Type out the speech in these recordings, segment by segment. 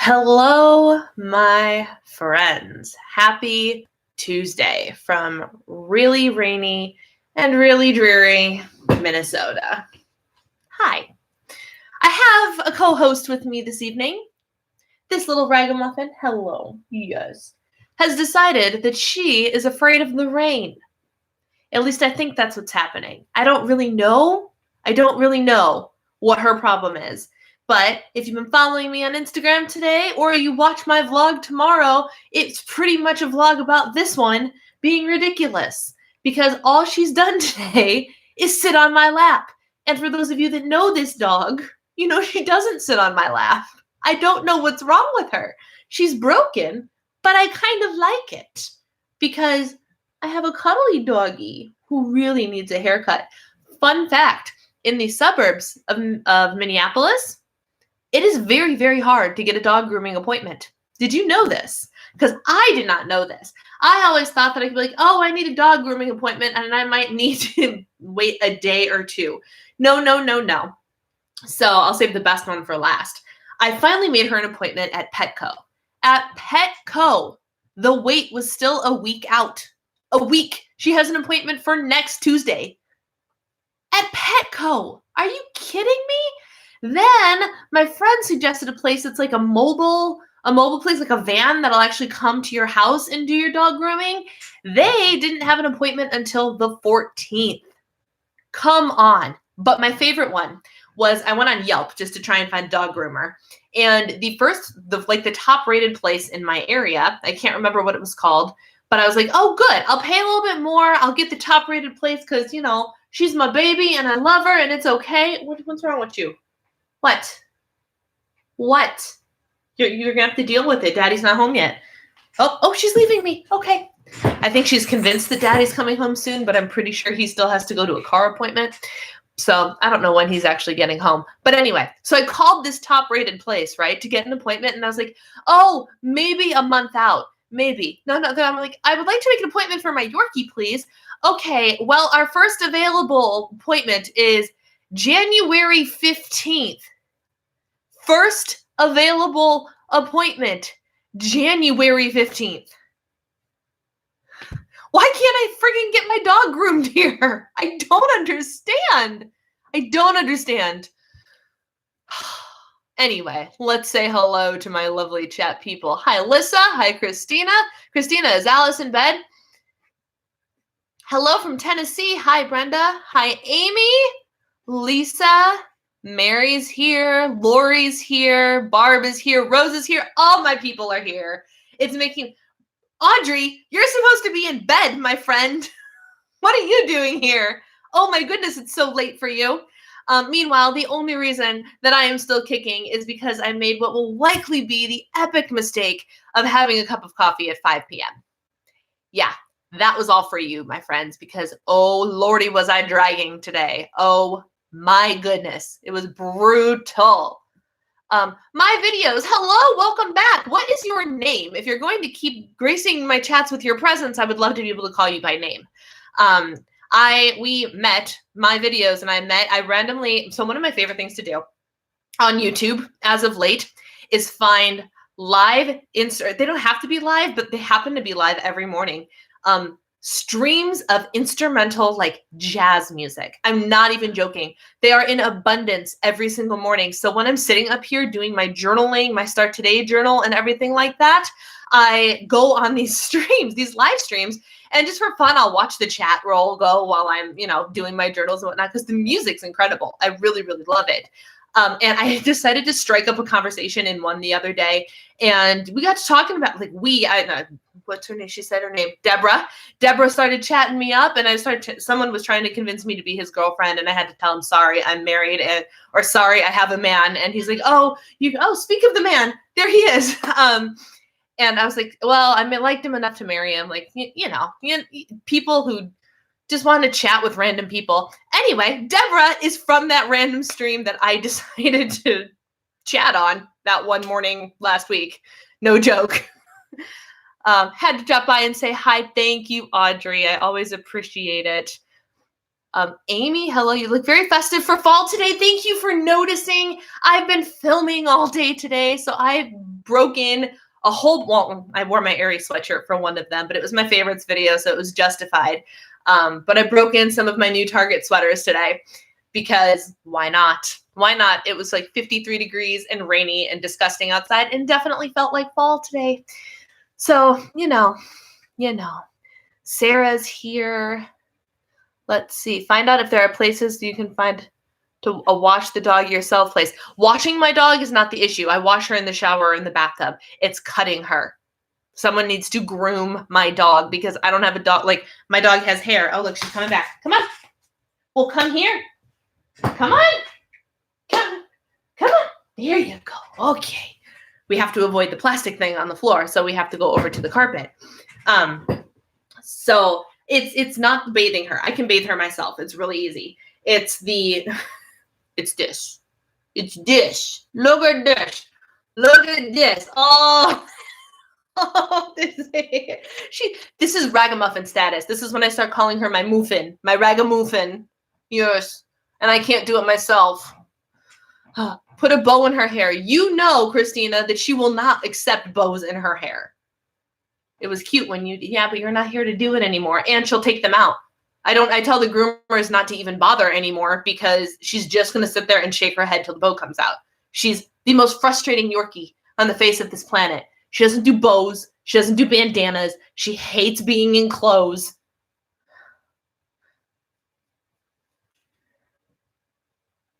Hello, my friends. Happy Tuesday from really rainy and really dreary Minnesota. Hi. I have a co-host with me this evening. This little ragamuffin, hello, yes, has decided that she is afraid of the rain. At least I think that's what's happening. I don't really know what her problem is. But if you've been following me on Instagram today or you watch my vlog tomorrow, it's pretty much a vlog about this one being ridiculous because all she's done today is sit on my lap. And for those of you that know this dog, you know she doesn't sit on my lap. I don't know what's wrong with her. She's broken, but I kind of like it because I have a cuddly doggy who really needs a haircut. Fun fact, in the suburbs of Minneapolis, it is very, very hard to get a dog grooming appointment. Did you know this? Because I did not know this. I always thought that I could be like, oh, I need a dog grooming appointment and I might need to wait a day or two. No. So I'll save the best one for last. I finally made her an appointment at Petco. At Petco, the wait was still a week out. A week. She has an appointment for next Tuesday. At Petco. Are you kidding me? Then my friend suggested a place that's like a mobile place, like a van that'll actually come to your house and do your dog grooming. They didn't have an appointment until the 14th. Come on. But my favorite one was I went on Yelp just to try and find a dog groomer. And the top rated place in my area, I can't remember what it was called, but I was like, oh, good. I'll pay a little bit more. I'll get the top rated place because, you know, she's my baby and I love her and it's okay. What's wrong with you? What? You're going to have to deal with it. Daddy's not home yet. Oh, she's leaving me. Okay. I think she's convinced that Daddy's coming home soon, but I'm pretty sure he still has to go to a car appointment. So I don't know when he's actually getting home. But anyway, so I called this top-rated place, right, to get an appointment. And I was like, oh, maybe a month out. Maybe. No. Then I'm like, I would like to make an appointment for my Yorkie, please. Okay, well, our first available appointment is January 15th. First available appointment, January 15th. Why can't I friggin' get my dog groomed here? I don't understand. Anyway, let's say hello to my lovely chat people. Hi, Alyssa. Hi, Christina. Christina, is Alice in bed? Hello from Tennessee. Hi, Brenda. Hi, Amy. Lisa. Mary's here. Lori's here. Barb is here. Rose is here. All my people are here. It's making... Audrey, you're supposed to be in bed, my friend. What are you doing here? Oh my goodness, it's so late for you. Meanwhile, the only reason that I am still kicking is because I made what will likely be the epic mistake of having a cup of coffee at 5 p.m. Yeah, that was all for you, my friends, because oh lordy was I dragging today. Oh my goodness, it was brutal. My videos, hello, welcome back. What is your name? If you're going to keep gracing my chats with your presence, I would love to be able to call you by name. We met my videos and I randomly, so one of my favorite things to do on YouTube as of late is find live insert. They don't have to be live, but they happen to be live every morning. Streams of instrumental like jazz music. I'm not even joking. They are in abundance every single morning. So when I'm sitting up here doing my journaling, my Start Today journal and everything like that, I go on these streams, these live streams, and just for fun, I'll watch the chat roll go while I'm, doing my journals and whatnot because the music's incredible. I really, really love it. And I decided to strike up a conversation in one the other day, and we got to talking about what's her name? She said her name, Deborah. Deborah started chatting me up, and someone was trying to convince me to be his girlfriend, and I had to tell him, sorry, I'm married, or sorry, I have a man. And he's like, speak of the man, there he is. And I was like, well, I liked him enough to marry him. Like, people who just want to chat with random people. Anyway, Deborah is from that random stream that I decided to chat on that one morning last week. No joke. Had to drop by and say hi. Thank you, Audrey. I always appreciate it. Amy, hello. You look very festive for fall today. Thank you for noticing. I've been filming all day today, so I broke in a whole, well, I wore my Aerie sweatshirt for one of them, but it was my favorites video, so it was justified. But I broke in some of my new Target sweaters today because why not? Why not? It was like 53 degrees and rainy and disgusting outside and definitely felt like fall today. So, you know, Sarah's here. Let's see. Find out if there are places you can find to wash the dog yourself place. Washing my dog is not the issue. I wash her in the shower or in the bathtub. It's cutting her. Someone needs to groom my dog because I don't have a dog. Like, my dog has hair. Oh, look, she's coming back. Come on. Well, come here. Come on. Come on. There you go. Okay. We have to avoid the plastic thing on the floor, so we have to go over to the carpet. So it's not bathing her. I can bathe her myself. It's really easy. It's dish. It's dish. Look at this. Look at this. Oh, this is ragamuffin status. This is when I start calling her my muffin, my ragamuffin. Yes. And I can't do it myself. Put a bow in her hair. You know, Christina, that she will not accept bows in her hair. It was cute when yeah, but you're not here to do it anymore. And she'll take them out. I tell the groomers not to even bother anymore because she's just going to sit there and shake her head till the bow comes out. She's the most frustrating Yorkie on the face of this planet. She doesn't do bows. She doesn't do bandanas. She hates being in clothes.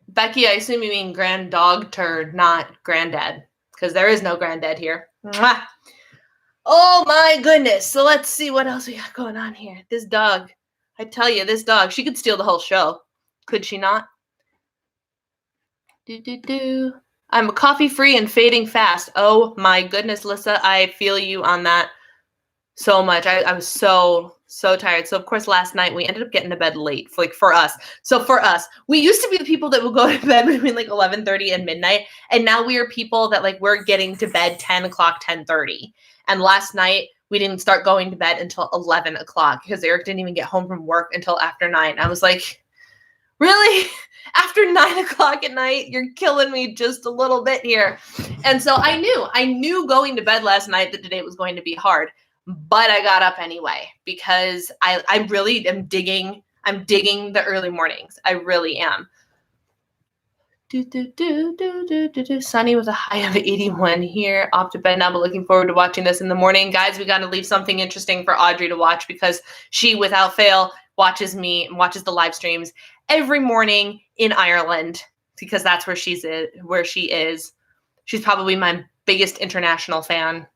Becky, I assume you mean grand dog turd, not granddad, because there is no granddad here. Mwah. Oh my goodness. So let's see what else we got going on here. This dog. I tell you, this dog, she could steal the whole show. Could she not? I'm coffee free and fading fast. Oh my goodness, Lissa. I feel you on that so much. I was so tired. So of course last night we ended up getting to bed late for us. So for us, we used to be the people that would go to bed between like 11:30 and midnight. And now we are people that like we're getting to bed 10 o'clock, 10:30. And last night we didn't start going to bed until 11 o'clock because Eric didn't even get home from work until after 9. I was like, really? After 9 o'clock at night, you're killing me just a little bit here. And so I knew going to bed last night that today was going to be hard, but I got up anyway because I really am digging the early mornings. I really am. Sunny with a high of 81 here. Off to bed now, but looking forward to watching this in the morning. Guys, we got to leave something interesting for Audrey to watch because she, without fail, watches the live streams every morning in Ireland because that's where she is. She's probably my biggest international fan.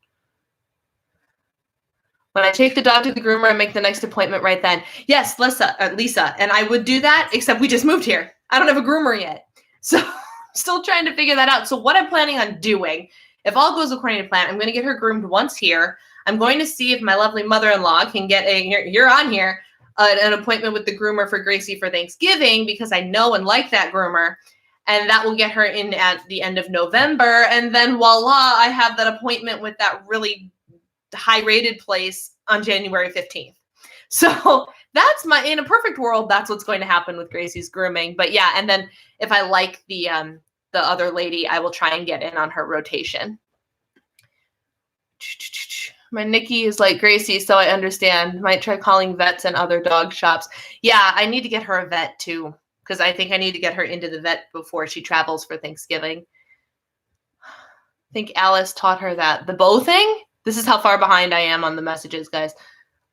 When I take the dog to the groomer, I make the next appointment right then. Yes, Lisa, and I would do that, except we just moved here. I don't have a groomer yet. So still trying to figure that out. So what I'm planning on doing, if all goes according to plan, I'm going to get her groomed once here. I'm going to see if my lovely mother-in-law can get you're on here, an appointment with the groomer for Gracie for Thanksgiving because I know and like that groomer. And that will get her in at the end of November. And then voila, I have that appointment with that really high-rated place on January 15th. So that's in a perfect world, that's what's going to happen with Gracie's grooming. But yeah, and then if I like the other lady, I will try and get in on her rotation. My Nikki is like Gracie, so I understand. Might try calling vets and other dog shops. Yeah, I need to get her a vet too, because I think I need to get her into the vet before she travels for Thanksgiving. I think Alice taught her that. The bow thing? This is how far behind I am on the messages, guys.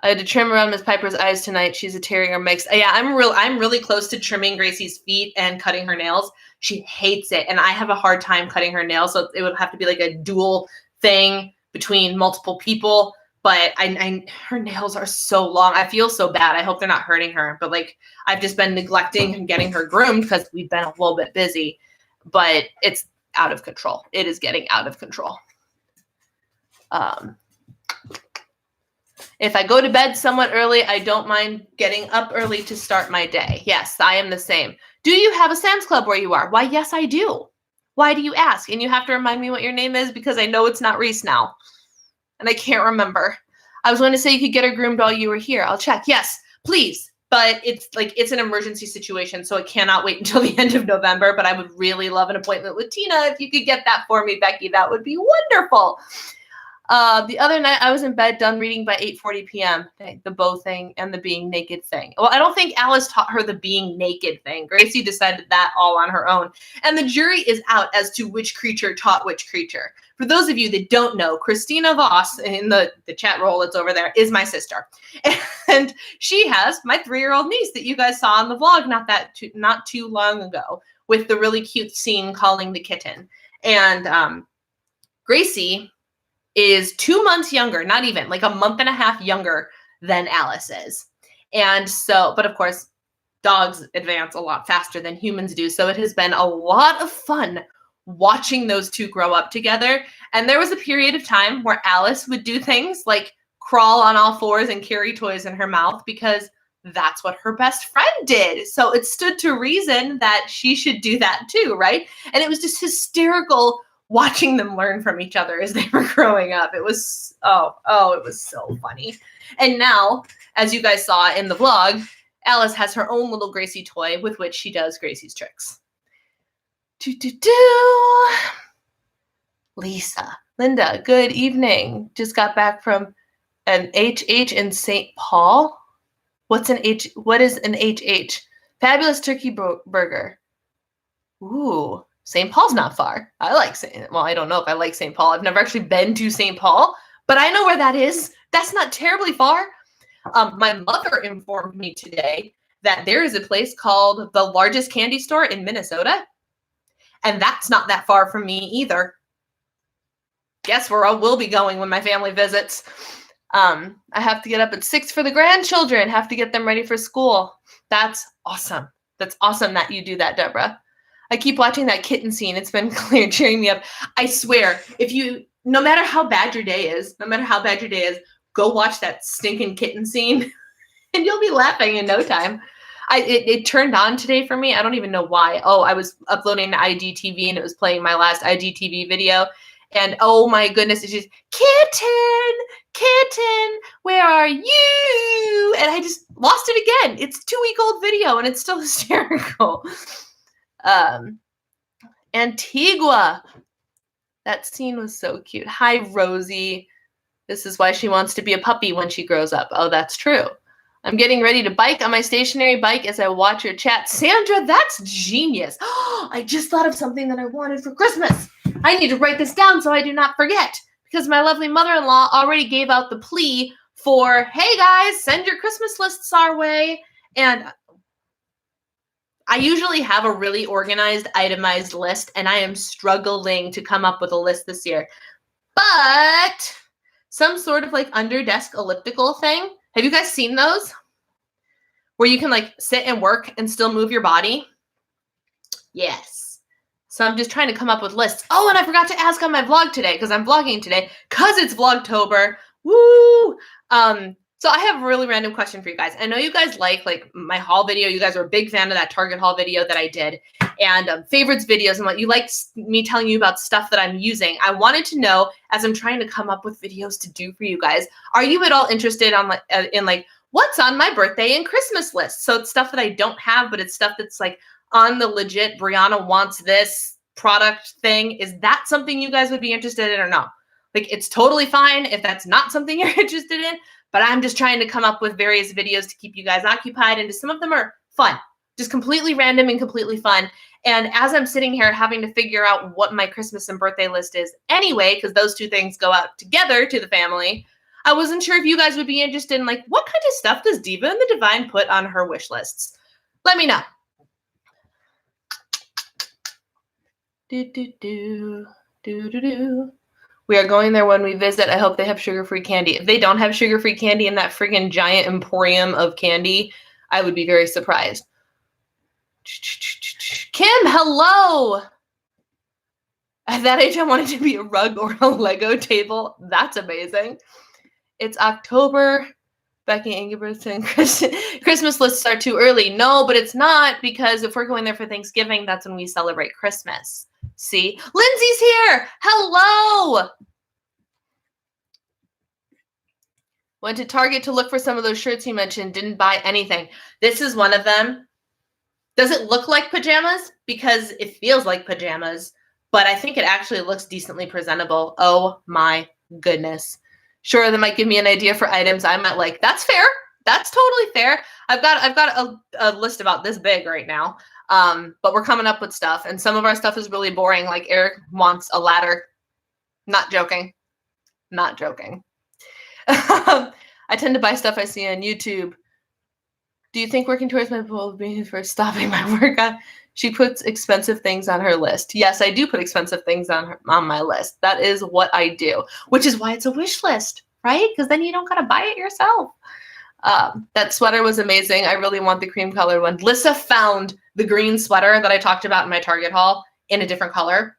I had to trim around Miss Piper's eyes tonight. She's a terrier mix. Yeah, I'm really close to trimming Gracie's feet and cutting her nails. She hates it, and I have a hard time cutting her nails, so it would have to be like a dual thing between multiple people. But her nails are so long. I feel so bad. I hope they're not hurting her. But like I've just been neglecting and getting her groomed because we've been a little bit busy. But it's out of control. It is getting out of control. If I go to bed somewhat early, I don't mind getting up early to start my day. Yes, I am the same. Do you have a Sam's Club where you are? Why, yes, I do. Why do you ask? And you have to remind me what your name is because I know it's not Reese now. And I can't remember. I was going to say you could get her groomed while you were here. I'll check. Yes, please. but it's an emergency situation, so it cannot wait until the end of November. But I would really love an appointment with Tina. If you could get that for me, Becky, that would be wonderful. The other night I was in bed done reading by 8:40 p.m. The bow thing and the being naked thing. Well, I don't think Alice taught her the being naked thing. Gracie decided that all on her own. And the jury is out as to which creature taught which creature. For those of you that don't know, Christina Voss, in the chat roll that's over there, is my sister. And she has my 3-year-old niece that you guys saw on the vlog not too long ago with the really cute scene calling the kitten. And Gracie is 2 months younger, not even, like a month and a half younger than Alice is. And so, but of course, dogs advance a lot faster than humans do. So it has been a lot of fun watching those two grow up together. And there was a period of time where Alice would do things like crawl on all fours and carry toys in her mouth because that's what her best friend did. So it stood to reason that she should do that too, right? And it was just hysterical watching them learn from each other as they were growing up. It was, it was so funny. And now, as you guys saw in the vlog, Alice has her own little Gracie toy with which she does Gracie's tricks. Lisa. Linda, good evening. Just got back from an HH in St. Paul. What is an HH? Fabulous turkey burger. Ooh. St. Paul's not far. I don't know if I like St. Paul. I've never actually been to St. Paul, but I know where that is. That's not terribly far. My mother informed me today that there is a place called the largest candy store in Minnesota, and that's not that far from me either. Guess where I will be going when my family visits. I have to get up at 6 for the grandchildren, have to get them ready for school. That's awesome. That's awesome that you do that, Deborah. I keep watching that kitten scene. It's been cheering me up. I swear, no matter how bad your day is, go watch that stinking kitten scene and you'll be laughing in no time. It turned on today for me. I don't even know why. Oh, I was uploading to IGTV and it was playing my last IGTV video. And oh my goodness, it's just, kitten, where are you? And I just lost it again. It's a 2-week-old video and it's still hysterical. Antigua. That scene was so cute. Hi, Rosie. This is why she wants to be a puppy when she grows up. Oh, that's true. I'm getting ready to bike on my stationary bike as I watch your chat. Sandra, that's genius. Oh, I just thought of something that I wanted for Christmas. I need to write this down so I do not forget because my lovely mother-in-law already gave out the plea for, hey guys, send your Christmas lists our way. And I usually have a really organized, itemized list, and I am struggling to come up with a list this year. But some sort of like under desk elliptical thing. Have you guys seen those? Where you can like sit and work and still move your body? Yes. So I'm just trying to come up with lists. Oh, and I forgot to ask on my vlog today because I'm vlogging today because it's Vlogtober. Woo! So I have a really random question for you guys. I know you guys like my haul video. You guys are a big fan of that Target haul video that I did. And favorites videos and what you like me telling you about stuff that I'm using. I wanted to know, as I'm trying to come up with videos to do for you guys, are you at all interested in what's on my birthday and Christmas list? So it's stuff that I don't have, but it's stuff that's like on the legit Brianna wants this product thing. Is that something you guys would be interested in or no? Like, it's totally fine if that's not something you're interested in. But I'm just trying to come up with various videos to keep you guys occupied. And some of them are fun, just completely random and completely fun. And as I'm sitting here having to figure out what my Christmas and birthday list is anyway, because those two things go out together to the family, I wasn't sure if you guys would be interested in what kind of stuff does Diva and the Divine put on her wish lists? Let me know. We are going there when we visit. I hope they have sugar-free candy. If they don't have sugar-free candy in that friggin' giant emporium of candy, I would be very surprised. Kim, hello! At that age, I wanted to be a rug or a Lego table. That's amazing. It's October. Becky Engebretsen. Christmas lists are too early. No, but it's not, because if we're going there for Thanksgiving, that's when we celebrate Christmas. See? Lindsay's here! Hello! Went to Target to look for some of those shirts you mentioned. Didn't buy anything. This is one of them. Does it look like pajamas? Because it feels like pajamas, but I think it actually looks decently presentable. Oh my goodness. Sure, that might give me an idea for items I might like. That's fair. That's totally fair. I've got a list about this big right now. But we're coming up with stuff, and some of our stuff is really boring. Like Eric wants a ladder. Not joking. Not joking. I tend to buy stuff I see on YouTube. Do you think working towards my goal will be for stopping my workout? She puts expensive things on her list. Yes, I do put expensive things on my list. That is what I do, which is why it's a wish list, right? Because then you don't gotta buy it yourself. That sweater was amazing. I really want the cream color one. Lissa found the green sweater that I talked about in my Target haul in a different color.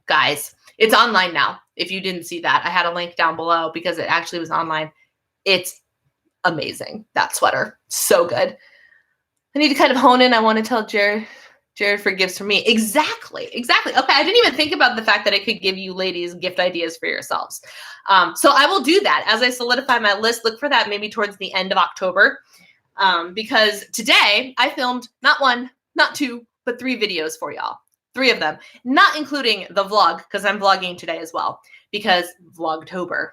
Guys, it's online now. If you didn't see that, I had a link down below because it actually was online. It's amazing. That sweater. So good. I need to kind of hone in. I want to tell Jared for gifts for me. Exactly. Okay. I didn't even think about the fact that I could give you ladies gift ideas for yourselves. So I will do that as I solidify my list. Look for that maybe towards the end of October. Because today I filmed not one, not two, but 3 videos for y'all. 3 of them, not including the vlog, because I'm vlogging today as well, because Vlogtober.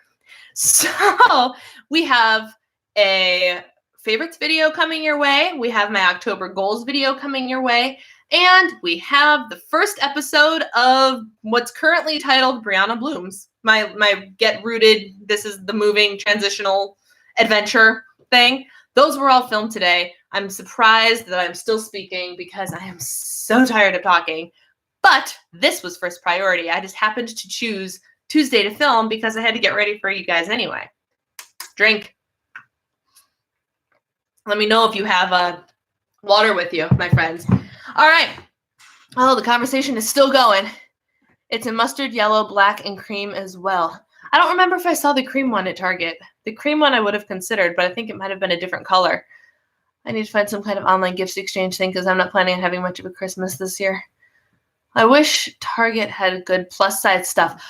So we have a favorites video coming your way. We have my October goals video coming your way. And we have the first episode of what's currently titled Brianna Blooms. My Get Rooted, this is the moving transitional adventure thing. Those were all filmed today. I'm surprised that I'm still speaking because I am so tired of talking. But this was first priority. I just happened to choose Tuesday to film because I had to get ready for you guys anyway. Drink. Let me know if you have water with you, my friends. All right. Oh, the conversation is still going. It's in mustard, yellow, black, and cream as well. I don't remember if I saw the cream one at Target. The cream one I would have considered, but I think it might have been a different color. I need to find some kind of online gifts exchange thing because I'm not planning on having much of a Christmas this year. I wish Target had good plus size stuff.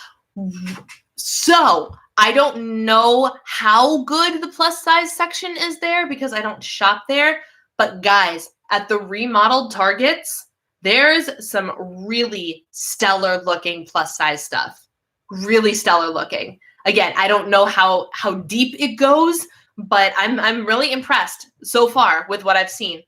So I don't know how good the plus size section is there because I don't shop there. But guys, at the remodeled Targets, there's some really stellar looking plus size stuff. Really stellar looking. Again, I don't know how deep it goes, but I'm really impressed so far with what I've seen.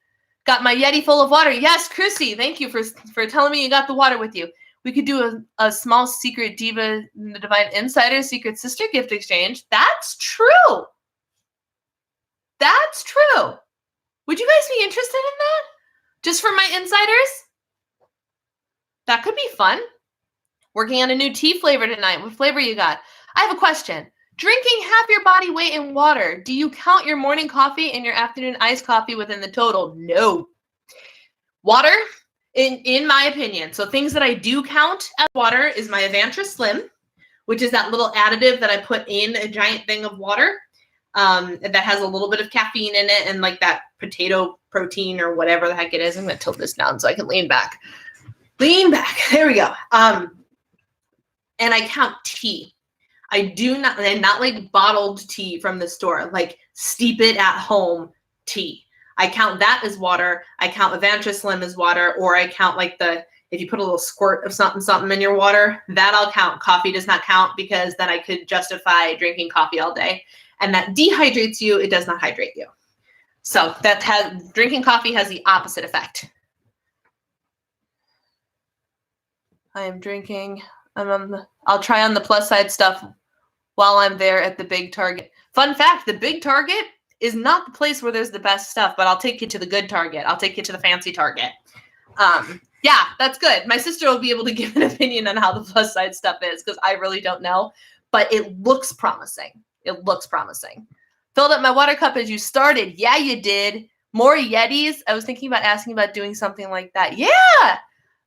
Got my Yeti full of water. Yes, Chrissy, thank you for telling me you got the water with you. We could do a small secret Diva the Divine Insider secret sister gift exchange. That's true. That's true. Would you guys be interested in that? Just for my insiders? That could be fun. Working on a new tea flavor tonight. What flavor you got? I have a question. Drinking half your body weight in water. Do you count your morning coffee and your afternoon iced coffee within the total? No. Water, in my opinion, so things that I do count as water is my Avantra Slim, which is that little additive that I put in a giant thing of water that has a little bit of caffeine in it and like that potato protein or whatever the heck it is. I'm going to tilt this down so I can lean back. Lean back. There we go. And I count tea. I do not, and not like bottled tea from the store, like steep it at home tea. I count that as water. I count Avantra Slim as water, or I count like if you put a little squirt of something in your water, that I'll count. Coffee does not count because then I could justify drinking coffee all day. And that dehydrates you. It does not hydrate you. So drinking coffee has the opposite effect. I am drinking. I'll try on the plus side stuff while I'm there at the big Target. Fun fact, the big Target is not the place where there's the best stuff, but I'll take you to the good Target. I'll take you to the fancy Target. Yeah, that's good. My sister will be able to give an opinion on how the plus side stuff is because I really don't know, but it looks promising. It looks promising. Filled up my water cup as you started. Yeah, you did. More Yetis. I was thinking about asking about doing something like that. Yeah.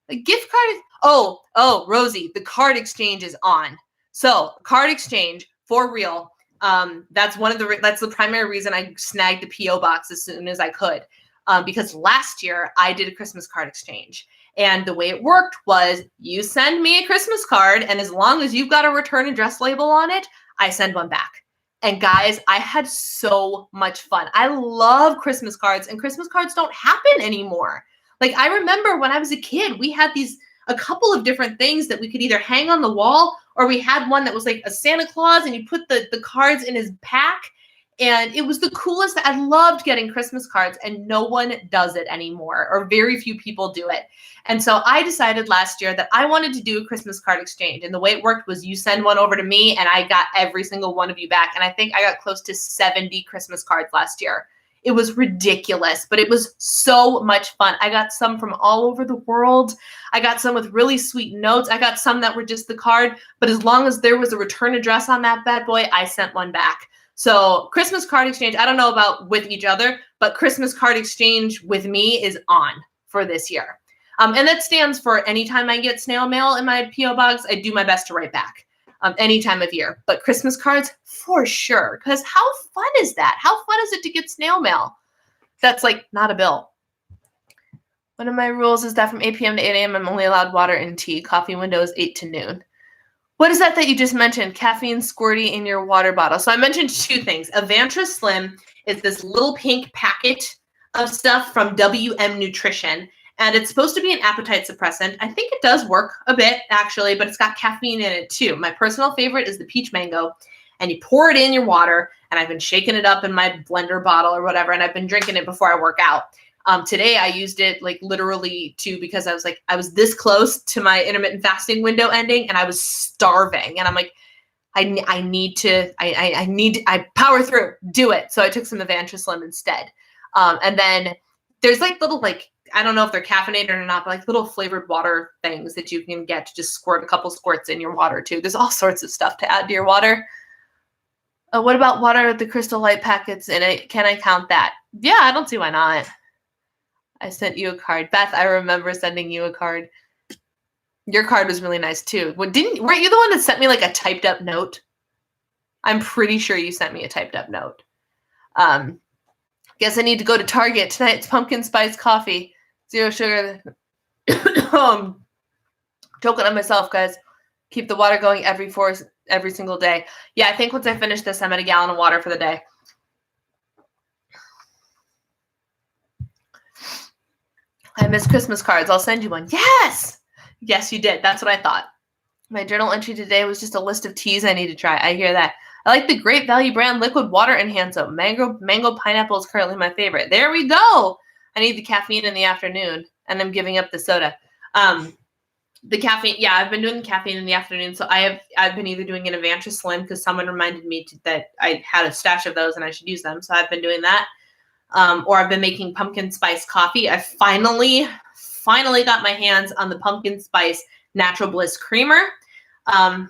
A gift card. Oh, Rosie, the card exchange is on. So card exchange for real. That's the primary reason I snagged the P.O. box as soon as I could. Because last year I did a Christmas card exchange. And the way it worked was you send me a Christmas card, and as long as you've got a return address label on it, I send one back. And guys, I had so much fun. I love Christmas cards, and Christmas cards don't happen anymore. Like, I remember when I was a kid, we had a couple of different things that we could either hang on the wall, or we had one that was like a Santa Claus and you put the cards in his pack. And it was the coolest. I loved getting Christmas cards, and no one does it anymore, or very few people do it. And so I decided last year that I wanted to do a Christmas card exchange. And the way it worked was you send one over to me and I got every single one of you back. And I think I got close to 70 Christmas cards last year. It was ridiculous, but it was so much fun. I got some from all over the world. I got some with really sweet notes. I got some that were just the card, but as long as there was a return address on that bad boy, I sent one back. So Christmas card exchange, I don't know about with each other, but Christmas card exchange with me is on for this year. And that stands for anytime I get snail mail in my P.O. box, I do my best to write back any time of year. But Christmas cards, for sure. Because how fun is that? How fun is it to get snail mail? That's like not a bill. One of my rules is that from 8 p.m. to 8 a.m., I'm only allowed water and tea. Coffee window is 8 to noon. What is that you just mentioned? Caffeine squirty in your water bottle. So I mentioned two things. Avantra Slim is this little pink packet of stuff from WM Nutrition. And it's supposed to be an appetite suppressant. I think it does work a bit, actually, but it's got caffeine in it, too. My personal favorite is the peach mango. And you pour it in your water, and I've been shaking it up in my blender bottle or whatever, and I've been drinking it before I work out. Today, I used it, like, literally, because I was this close to my intermittent fasting window ending, and I was starving. And I'm like, I need to power through, do it. So I took some Avantra Slim instead. And then there's, like, little, like, I don't know if they're caffeinated or not, but like little flavored water things that you can get to just squirt a couple squirts in your water too. There's all sorts of stuff to add to your water. What about water with the Crystal Light packets in it? Can I count that? Yeah, I don't see why not. I sent you a card. Beth, I remember sending you a card. Your card was really nice too. Weren't you the one that sent me like a typed up note? I'm pretty sure you sent me a typed up note. Guess I need to go to Target. Tonight's pumpkin spice coffee. 0 sugar. Choking on myself, guys. Keep the water going every single day. Yeah, I think once I finish this, I'm at a gallon of water for the day. I miss Christmas cards. I'll send you one. Yes! Yes, you did. That's what I thought. My journal entry today was just a list of teas I need to try. I hear that. I like the Great Value brand liquid water enhancer. Mango pineapple is currently my favorite. There we go. I need the caffeine in the afternoon, and I'm giving up the soda. The caffeine, yeah, I've been doing the caffeine in the afternoon. So I've been either doing an Avantra Slim because someone reminded me that I had a stash of those and I should use them. So I've been doing that. Or I've been making pumpkin spice coffee. I finally got my hands on the pumpkin spice Natural Bliss creamer. I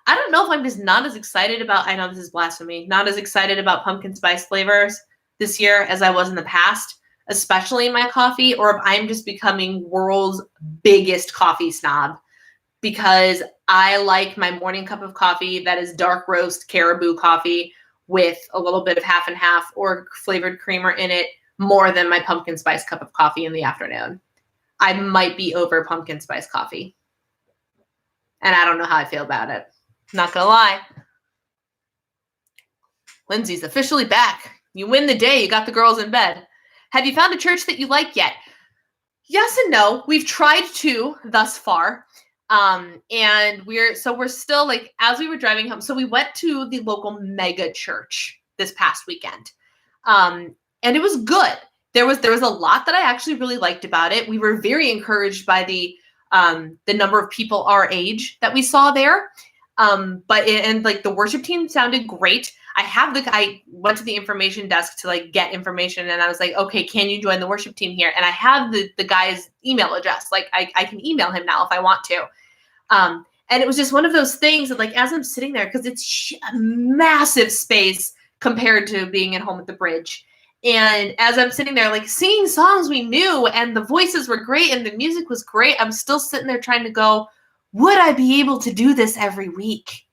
don't know if I'm just not as excited about, I know this is blasphemy, not as excited about pumpkin spice flavors this year as I was in the past, especially in my coffee, or if I'm just becoming world's biggest coffee snob because I like my morning cup of coffee that is dark roast caribou coffee with a little bit of half and half or flavored creamer in it more than my pumpkin spice cup of coffee in the afternoon. I might be over pumpkin spice coffee. And I don't know how I feel about it. Not gonna lie. Lindsay's officially back. You win the day. You got the girls in bed. Have you found a church that you like yet? Yes and no. We've tried to thus far. And we're still like, as we were driving home, so we went to the local mega church this past weekend. And it was good. There was a lot that I actually really liked about it. We were very encouraged by the number of people our age that we saw there. But the worship team sounded great. I went to the information desk to like get information and I was like, okay, can you join the worship team here? And I have the guy's email address. Like I can email him now if I want to. And it was just one of those things that like, as I'm sitting there, cause it's a massive space compared to being at home at the bridge. And as I'm sitting there, like singing songs we knew and the voices were great and the music was great, I'm still sitting there trying to go, would I be able to do this every week?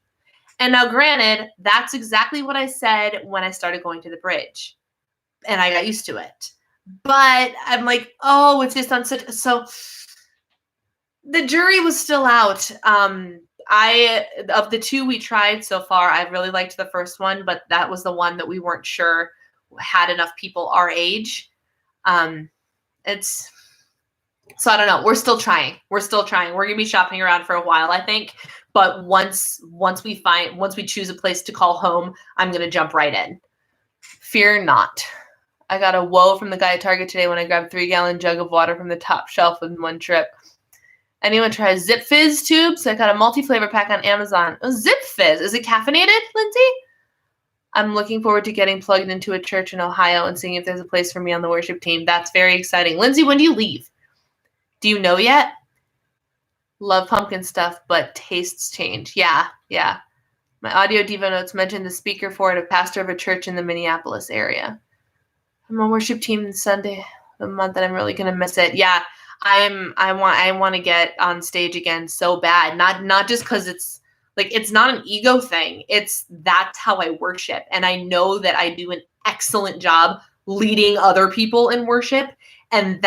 And now granted, that's exactly what I said when I started going to the bridge and I got used to it. But I'm like, oh, it's just on such, so the jury was still out. Of the two we tried so far, I really liked the first one, but that was the one that we weren't sure had enough people our age. So I don't know. We're still trying. We're going to be shopping around for a while, I think. But once we choose a place to call home, I'm going to jump right in. Fear not. I got a whoa from the guy at Target today when I grabbed 3-gallon jug of water from the top shelf in one trip. Anyone try Zip Fizz tubes? I got a multi-flavor pack on Amazon. Oh, Zip Fizz. Is it caffeinated, Lindsay? I'm looking forward to getting plugged into a church in Ohio and seeing if there's a place for me on the worship team. That's very exciting. Lindsay, when do you leave? Do you know yet? Love pumpkin stuff, but tastes change. Yeah. My audio diva notes mentioned the speaker for it, a pastor of a church in the Minneapolis area. I'm on worship team Sunday, the month that I'm really gonna miss it. Yeah, I want to get on stage again so bad. Not just because it's like it's not an ego thing. That's how I worship, and I know that I do an excellent job leading other people in worship, and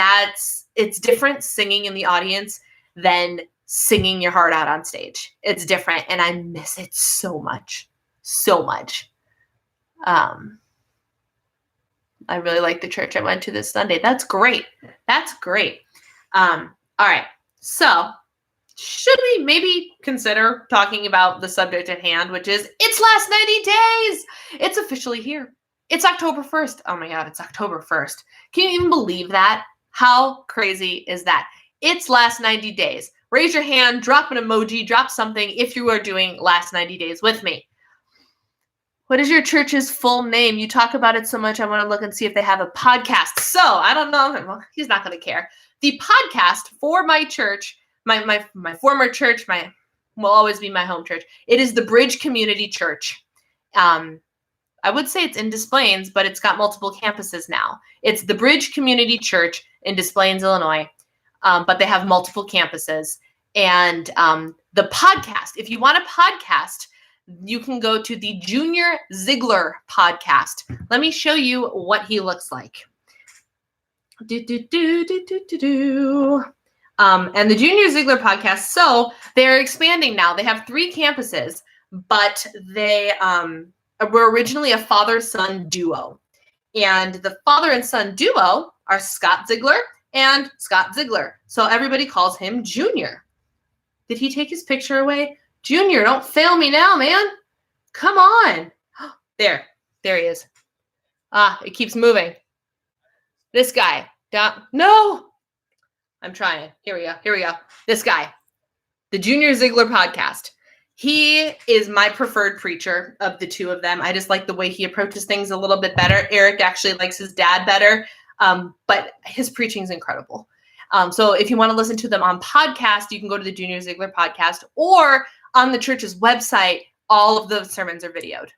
it's different singing in the audience than singing your heart out on stage. It's different, and I miss it so much. I really like the church I went to this Sunday. That's great. All right. So should we maybe consider talking about the subject at hand, which is it's last 90 days. It's officially here. It's October 1st. Oh my God, it's October 1st. Can you even believe that? How crazy is that? It's last 90 days. Raise your hand, drop an emoji, drop something if you are doing last 90 days with me. What is your church's full name? You talk about it so much, I want to look and see if they have a podcast. So, I don't know. Well, he's not going to care. The podcast for my church, my former church, will always be my home church. It is the Bridge Community Church. I would say it's in Des Plaines, but it's got multiple campuses now. It's the Bridge Community Church in Des Plaines, Illinois, but they have multiple campuses. And the podcast, if you want a podcast, you can go to the Junior Ziegler podcast. Let me show you what he looks like. And the Junior Ziegler podcast, so they're expanding now. They have 3 campuses, but they were originally a father-son duo. And the father and son duo are Scott Ziegler and Scott Ziegler. So everybody calls him Junior. Did he take his picture away? Junior, don't fail me now, man. Come on. There he is. It keeps moving. This guy. Down. No. I'm trying. Here we go. This guy. The Junior Ziegler podcast. He is my preferred preacher of the two of them. I just like the way he approaches things a little bit better. Eric actually likes his dad better, but his preaching is incredible. So if you want to listen to them on podcast, you can go to the Junior Ziegler podcast, or on the church's website, all of the sermons are videoed.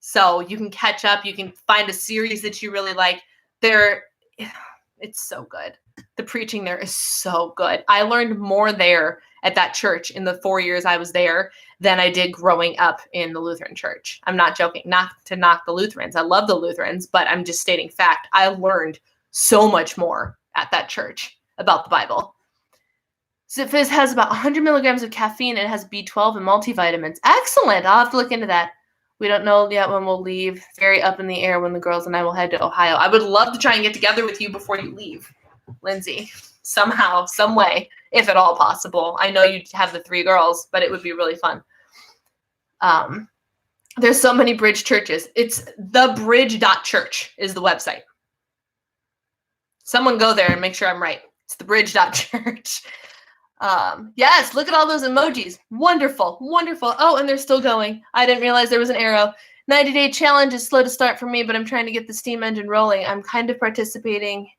So you can catch up. You can find a series that you really like. It's so good. The preaching there is so good. I learned more there at that church in the 4 years I was there than I did growing up in the Lutheran church. I'm not joking. Not to knock the Lutherans. I love the Lutherans, but I'm just stating fact. I learned so much more at that church about the Bible. Zip Fizz has about 100 milligrams of caffeine and it has B12 and multivitamins. Excellent. I'll have to look into that. We don't know yet when we'll leave. Very up in the air when the girls and I will head to Ohio. I would love to try and get together with you before you leave, Lindsay. Somehow, some way, if at all possible. I know you have the 3 girls, but it would be really fun. There's so many Bridge churches. It's thebridge.church is the website. Someone go there and make sure I'm right. It's thebridge.church. Yes, look at all those emojis. Wonderful. Oh, and they're still going. I didn't realize there was an arrow. 90-day challenge is slow to start for me, but I'm trying to get the steam engine rolling. I'm kind of participating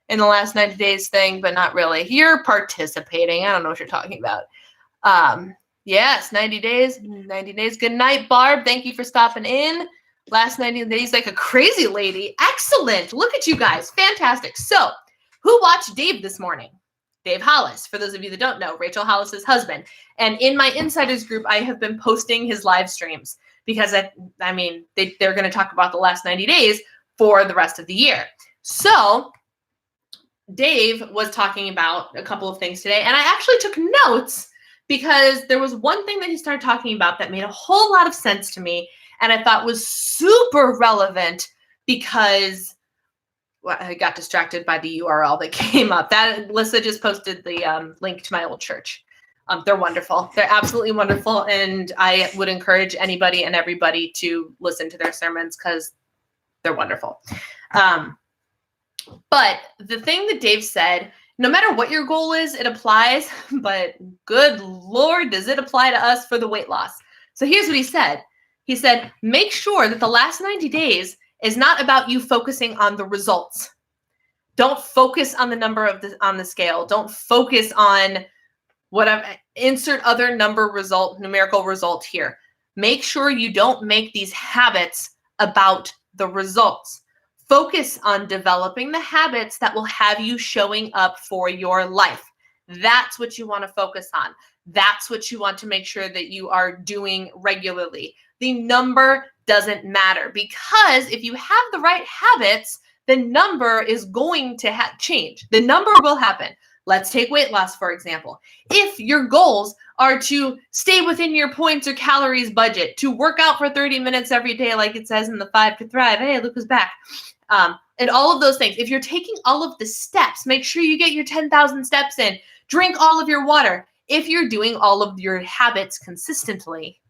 in the last 90 days thing, but not really. You're participating. I don't know what you're talking about. Yes, 90 days. Good night, Barb. Thank you for stopping in. Last 90 days like a crazy lady. Excellent. Look at you guys. Fantastic. So, who watched Dave this morning? Dave Hollis, for those of you that don't know, Rachel Hollis's husband. And in my insiders group, I have been posting his live streams because, they're going to talk about the last 90 days for the rest of the year. So Dave was talking about a couple of things today, and I actually took notes because there was one thing that he started talking about that made a whole lot of sense to me, and I thought was super relevant because I got distracted by the URL that came up. That Lissa just posted the link to my old church. They're wonderful. They're absolutely wonderful, and I would encourage anybody and everybody to listen to their sermons because they're wonderful. But the thing that Dave said, no matter what your goal is, it applies, but good Lord, does it apply to us for the weight loss. So here's what he said. He said, make sure that the last 90 days is not about you focusing on the results. Don't focus on the number on the scale. Don't focus on whatever, insert other numerical result here. Make sure you don't make these habits about the results. Focus on developing the habits that will have you showing up for your life. That's what you want to focus on. That's what you want to make sure that you are doing regularly. The number doesn't matter, because if you have the right habits, the number is going to change. The number will happen. Let's take weight loss, for example. If your goals are to stay within your points or calories budget, to work out for 30 minutes every day, like it says in the 5 to Thrive, hey, look who's back. And all of those things. If you're taking all of the steps, make sure you get your 10,000 steps in. Drink all of your water. If you're doing all of your habits consistently,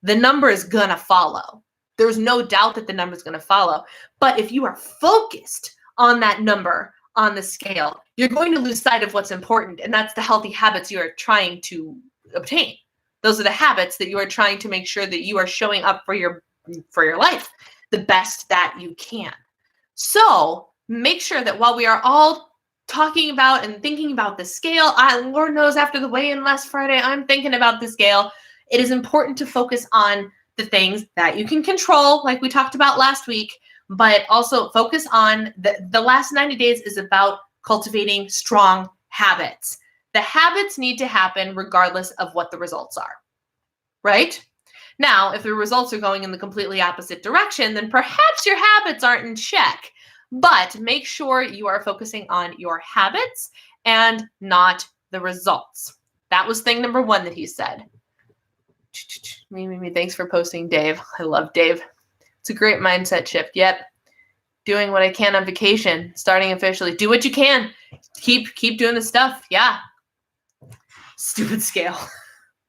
the number is going to follow. There's no doubt that the number is going to follow. But if you are focused on that number on the scale, you're going to lose sight of what's important, and that's the healthy habits you are trying to obtain. Those are the habits that you are trying to make sure that you are showing up for your life the best that you can. So make sure that while we are all talking about and thinking about the scale, Lord knows after the weigh-in last Friday, I'm thinking about the scale. It is important to focus on the things that you can control, like we talked about last week, but also focus on the last 90 days is about cultivating strong habits. The habits need to happen regardless of what the results are, right? Now, if the results are going in the completely opposite direction, then perhaps your habits aren't in check. But make sure you are focusing on your habits and not the results. That was thing number one that he said. Thanks for posting, Dave. I love Dave. It's a great mindset shift. Yep. Doing what I can on vacation, starting officially. Do what you can. Keep doing the stuff. Yeah. Stupid scale.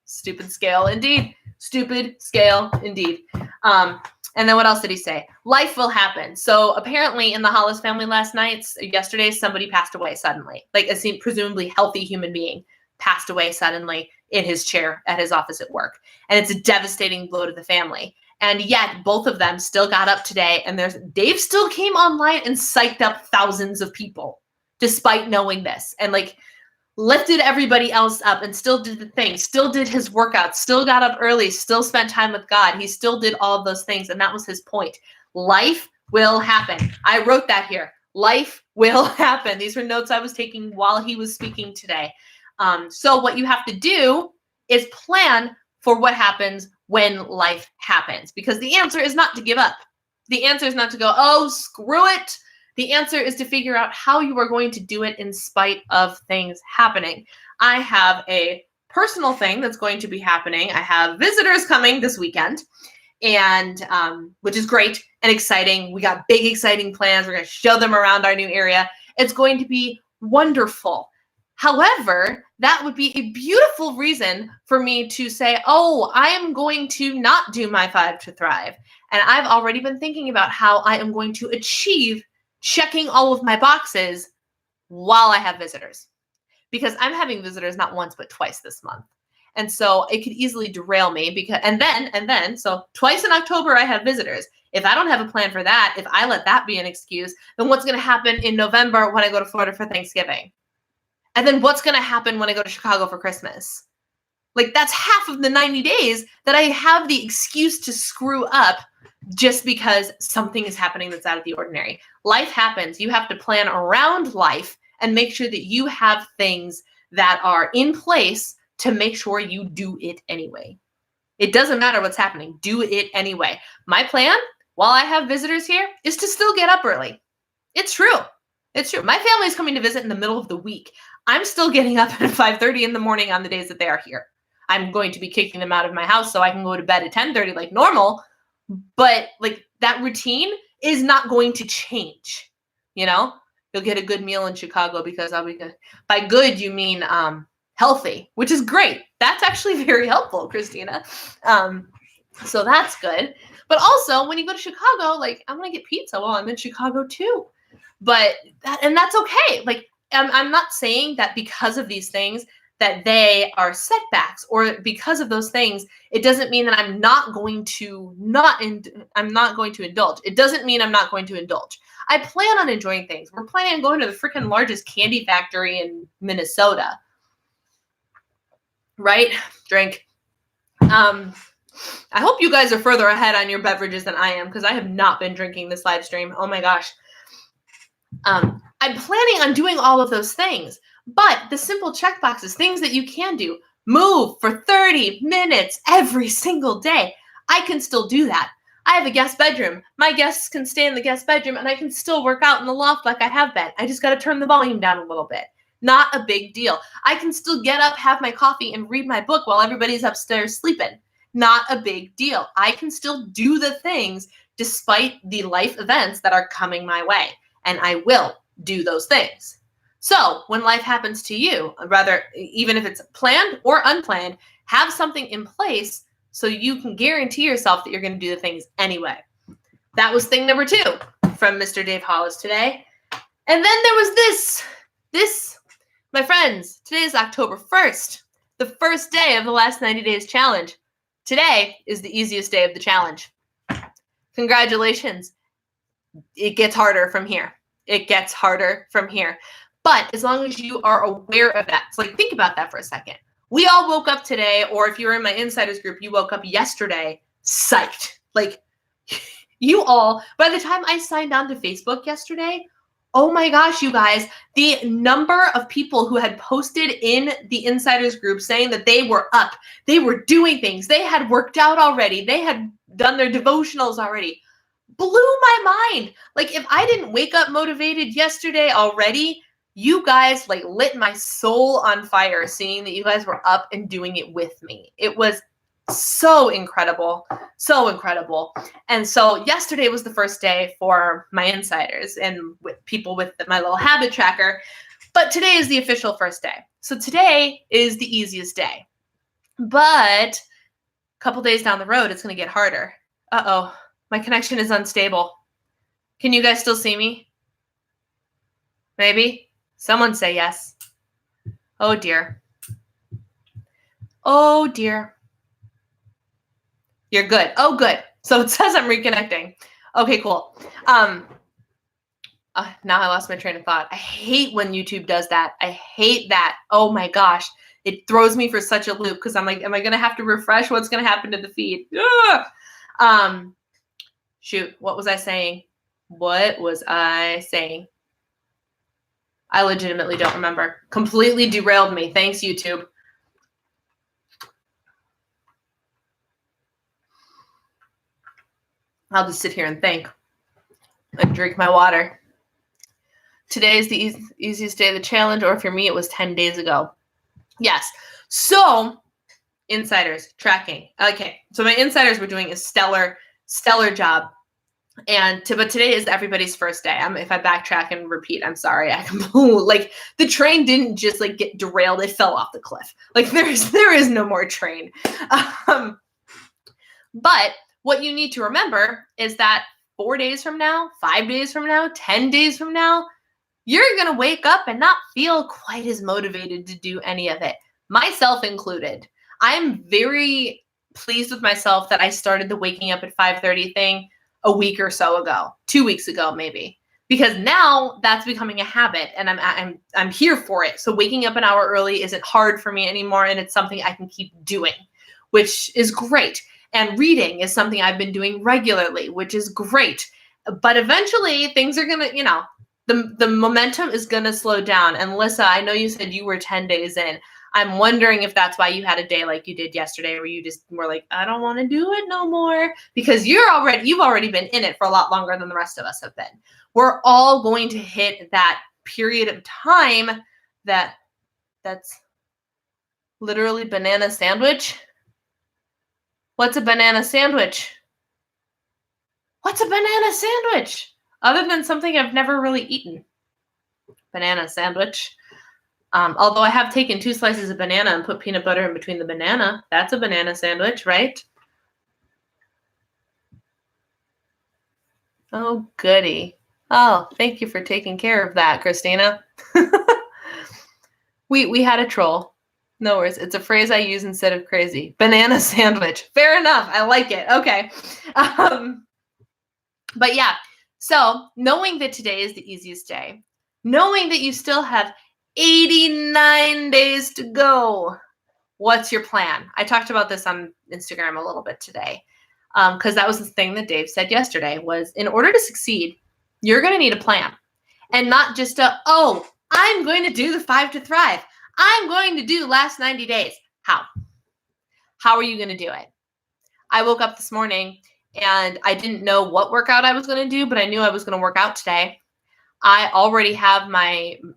Stupid scale indeed. Stupid scale indeed. And then what else did he say? Life will happen. So apparently in the Hollis family yesterday, somebody passed away suddenly. Like a presumably healthy human being passed away suddenly in his chair at his office at work. And it's a devastating blow to the family. And yet both of them still got up today, and Dave still came online and psyched up thousands of people despite knowing this, and lifted everybody else up and still did the thing, still did his workouts, still got up early, still spent time with God. He still did all of those things. And that was his point. Life will happen. I wrote that here. Life will happen. These were notes I was taking while he was speaking today. So what you have to do is plan for what happens when life happens, because the answer is not to give up. The answer is not to go, oh, screw it. The answer is to figure out how you are going to do it in spite of things happening. I have a personal thing that's going to be happening. I have visitors coming this weekend, and which is great and exciting. We got big, exciting plans. We're going to show them around our new area. It's going to be wonderful. However, that would be a beautiful reason for me to say, oh, I am going to not do my 5 to Thrive. And I've already been thinking about how I am going to achieve checking all of my boxes while I have visitors, because I'm having visitors not once, but twice this month. And so it could easily derail me so twice in October, I have visitors. If I don't have a plan for that, if I let that be an excuse, then what's going to happen in November when I go to Florida for Thanksgiving? And then what's going to happen when I go to Chicago for Christmas? That's half of the 90 days that I have the excuse to screw up just because something is happening that's out of the ordinary. Life happens. You have to plan around life and make sure that you have things that are in place to make sure you do it anyway. It doesn't matter what's happening. Do it anyway. My plan, while I have visitors here, is to still get up early. It's true. It's true. My family's coming to visit in the middle of the week. I'm still getting up at 5:30 in the morning on the days that they are here. I'm going to be kicking them out of my house so I can go to bed at 10:30 like normal. But like that routine is not going to change. You'll get a good meal in Chicago because I'll be good. By good, you mean healthy, which is great. That's actually very helpful, Christina. So that's good. But also, when you go to Chicago, like I'm gonna get pizza while I'm in Chicago too. But that's okay. Like I'm not saying that because of these things that they are setbacks, or because of those things, it doesn't mean that I'm not going to indulge. It doesn't mean I'm not going to indulge. I plan on enjoying things. We're planning on going to the freaking largest candy factory in Minnesota. Right? Drink. I hope you guys are further ahead on your beverages than I am, because I have not been drinking this live stream. Oh my gosh. I'm planning on doing all of those things, but the simple check boxes, things that you can do, move for 30 minutes every single day. I can still do that. I have a guest bedroom. My guests can stay in the guest bedroom and I can still work out in the loft like I have been. I just got to turn the volume down a little bit. Not a big deal. I can still get up, have my coffee, and read my book while everybody's upstairs sleeping. Not a big deal. I can still do the things despite the life events that are coming my way. And I will do those things. So when life happens to you, rather, even if it's planned or unplanned, have something in place so you can guarantee yourself that you're going to do the things anyway. That was thing number 2 from Mr. Dave Hollis today. And then there was this, my friends, today is October 1st, the first day of the last 90 days challenge. Today is the easiest day of the challenge. Congratulations. It gets harder from here. It gets harder from here. But as long as you are aware of that, so like think about that for a second. We all woke up today, or if you're in my insiders group, you woke up yesterday psyched. Like you all, by the time I signed on to Facebook yesterday, oh my gosh, you guys, the number of people who had posted in the insiders group saying that they were up, they were doing things, they had worked out already, they had done their devotionals already, blew my mind. Like if I didn't wake up motivated yesterday already, you guys like lit my soul on fire seeing that you guys were up and doing it with me. It was so incredible, so incredible. And so yesterday was the first day for my insiders and with people with my little habit tracker, but today is the official first day. So today is the easiest day, but a couple days down the road, it's going to get harder. Uh-oh. My connection is unstable. Can you guys still see me? Maybe? Someone say yes. Oh, dear. Oh, dear. You're good. Oh, good. So it says I'm reconnecting. Okay, cool. Now I lost my train of thought. I hate when YouTube does that. I hate that. Oh, my gosh. It throws me for such a loop because I'm like, am I going to have to refresh? What's going to happen to the feed? Ugh. Shoot, what was I saying? What was I saying? I legitimately don't remember. Completely derailed me. Thanks, YouTube. I'll just sit here and think and drink my water. Today is the easiest day of the challenge, or for me, it was 10 days ago. Yes. So, insiders, tracking. Okay. So my insiders were doing a stellar job. But today is everybody's first day. If I backtrack and repeat, I'm sorry. Like the train didn't just like get derailed. It fell off the cliff. Like there is no more train. But what you need to remember is that 4 days from now, 5 days from now, 10 days from now, you're going to wake up and not feel quite as motivated to do any of it. Myself included. I'm very pleased with myself that I started the waking up at 5:30 thing a week or so ago, 2 weeks ago, maybe, because now that's becoming a habit and I'm here for it. So waking up an hour early isn't hard for me anymore. And it's something I can keep doing, which is great. And reading is something I've been doing regularly, which is great. But eventually things are going to, the momentum is going to slow down. And Lissa, I know you said you were 10 days in. I'm wondering if that's why you had a day like you did yesterday where you just were like, I don't want to do it no more, because you've already been in it for a lot longer than the rest of us have been. We're all going to hit that period of time that's Literally banana sandwich? What's a banana sandwich? What's a banana sandwich? Other than something I've never really eaten. Banana sandwich. Although I have taken 2 slices of banana and put peanut butter in between the banana. That's a banana sandwich, right? Oh, goody. Oh, thank you for taking care of that, Christina. We had a troll. No worries. It's a phrase I use instead of crazy. Banana sandwich. Fair enough. I like it. Okay. But yeah, so knowing that today is the easiest day, knowing that you still have 89 days to go, what's your plan? I talked about this on Instagram a little bit today, because that was the thing that Dave said yesterday was in order to succeed, you're going to need a plan. And not just I'm going to do the 5 to Thrive. I'm going to do last 90 days. How? How are you going to do it? I woke up this morning and I didn't know what workout I was going to do, but I knew I was going to work out today. I already have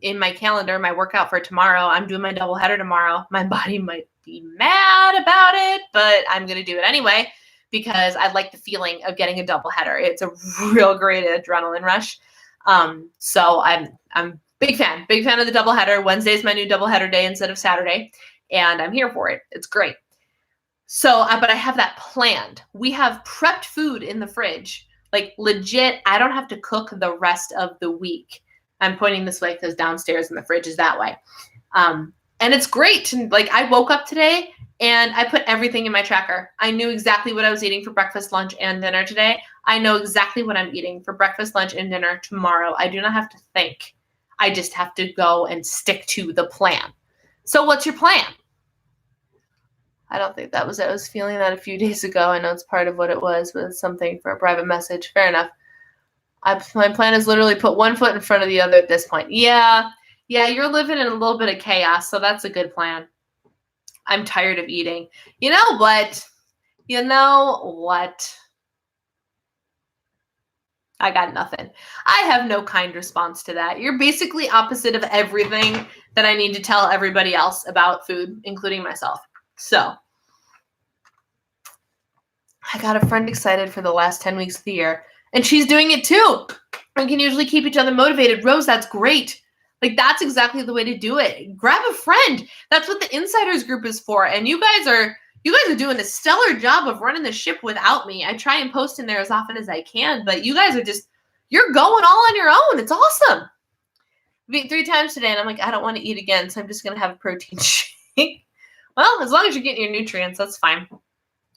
in my calendar, my workout for tomorrow. I'm doing my double header tomorrow. My body might be mad about it, but I'm going to do it anyway because I like the feeling of getting a double header. It's a real great adrenaline rush. So I'm big fan of the double header. Wednesday is my new double header day instead of Saturday, and I'm here for it. It's great. So, but I have that planned. We have prepped food in the fridge. Like legit, I don't have to cook the rest of the week. I'm pointing this way because downstairs in the fridge is that way. And it's great. Like I woke up today and I put everything in my tracker. I knew exactly what I was eating for breakfast, lunch, and dinner today. I know exactly what I'm eating for breakfast, lunch, and dinner tomorrow. I do not have to think. I just have to go and stick to the plan. So what's your plan? I don't think that was it. I was feeling that a few days ago. I know it's part of what it was something for a private message. Fair enough. My plan is literally put one foot in front of the other at this point. Yeah, you're living in a little bit of chaos, so that's a good plan. I'm tired of eating. You know what? I got nothing. I have no kind response to that. You're basically opposite of everything that I need to tell everybody else about food, including myself. So I got a friend excited for the last 10 weeks of the year, and she's doing it too. We can usually keep each other motivated. Rose, that's great. Like, that's exactly the way to do it. Grab a friend. That's what the Insiders group is for. And you guys are doing a stellar job of running the ship without me. I try and post in there as often as I can, but you guys are you're going all on your own. It's awesome. I've eaten 3 times today, and I'm like, I don't want to eat again, so I'm just going to have a protein shake. Well, as long as you're getting your nutrients, that's fine.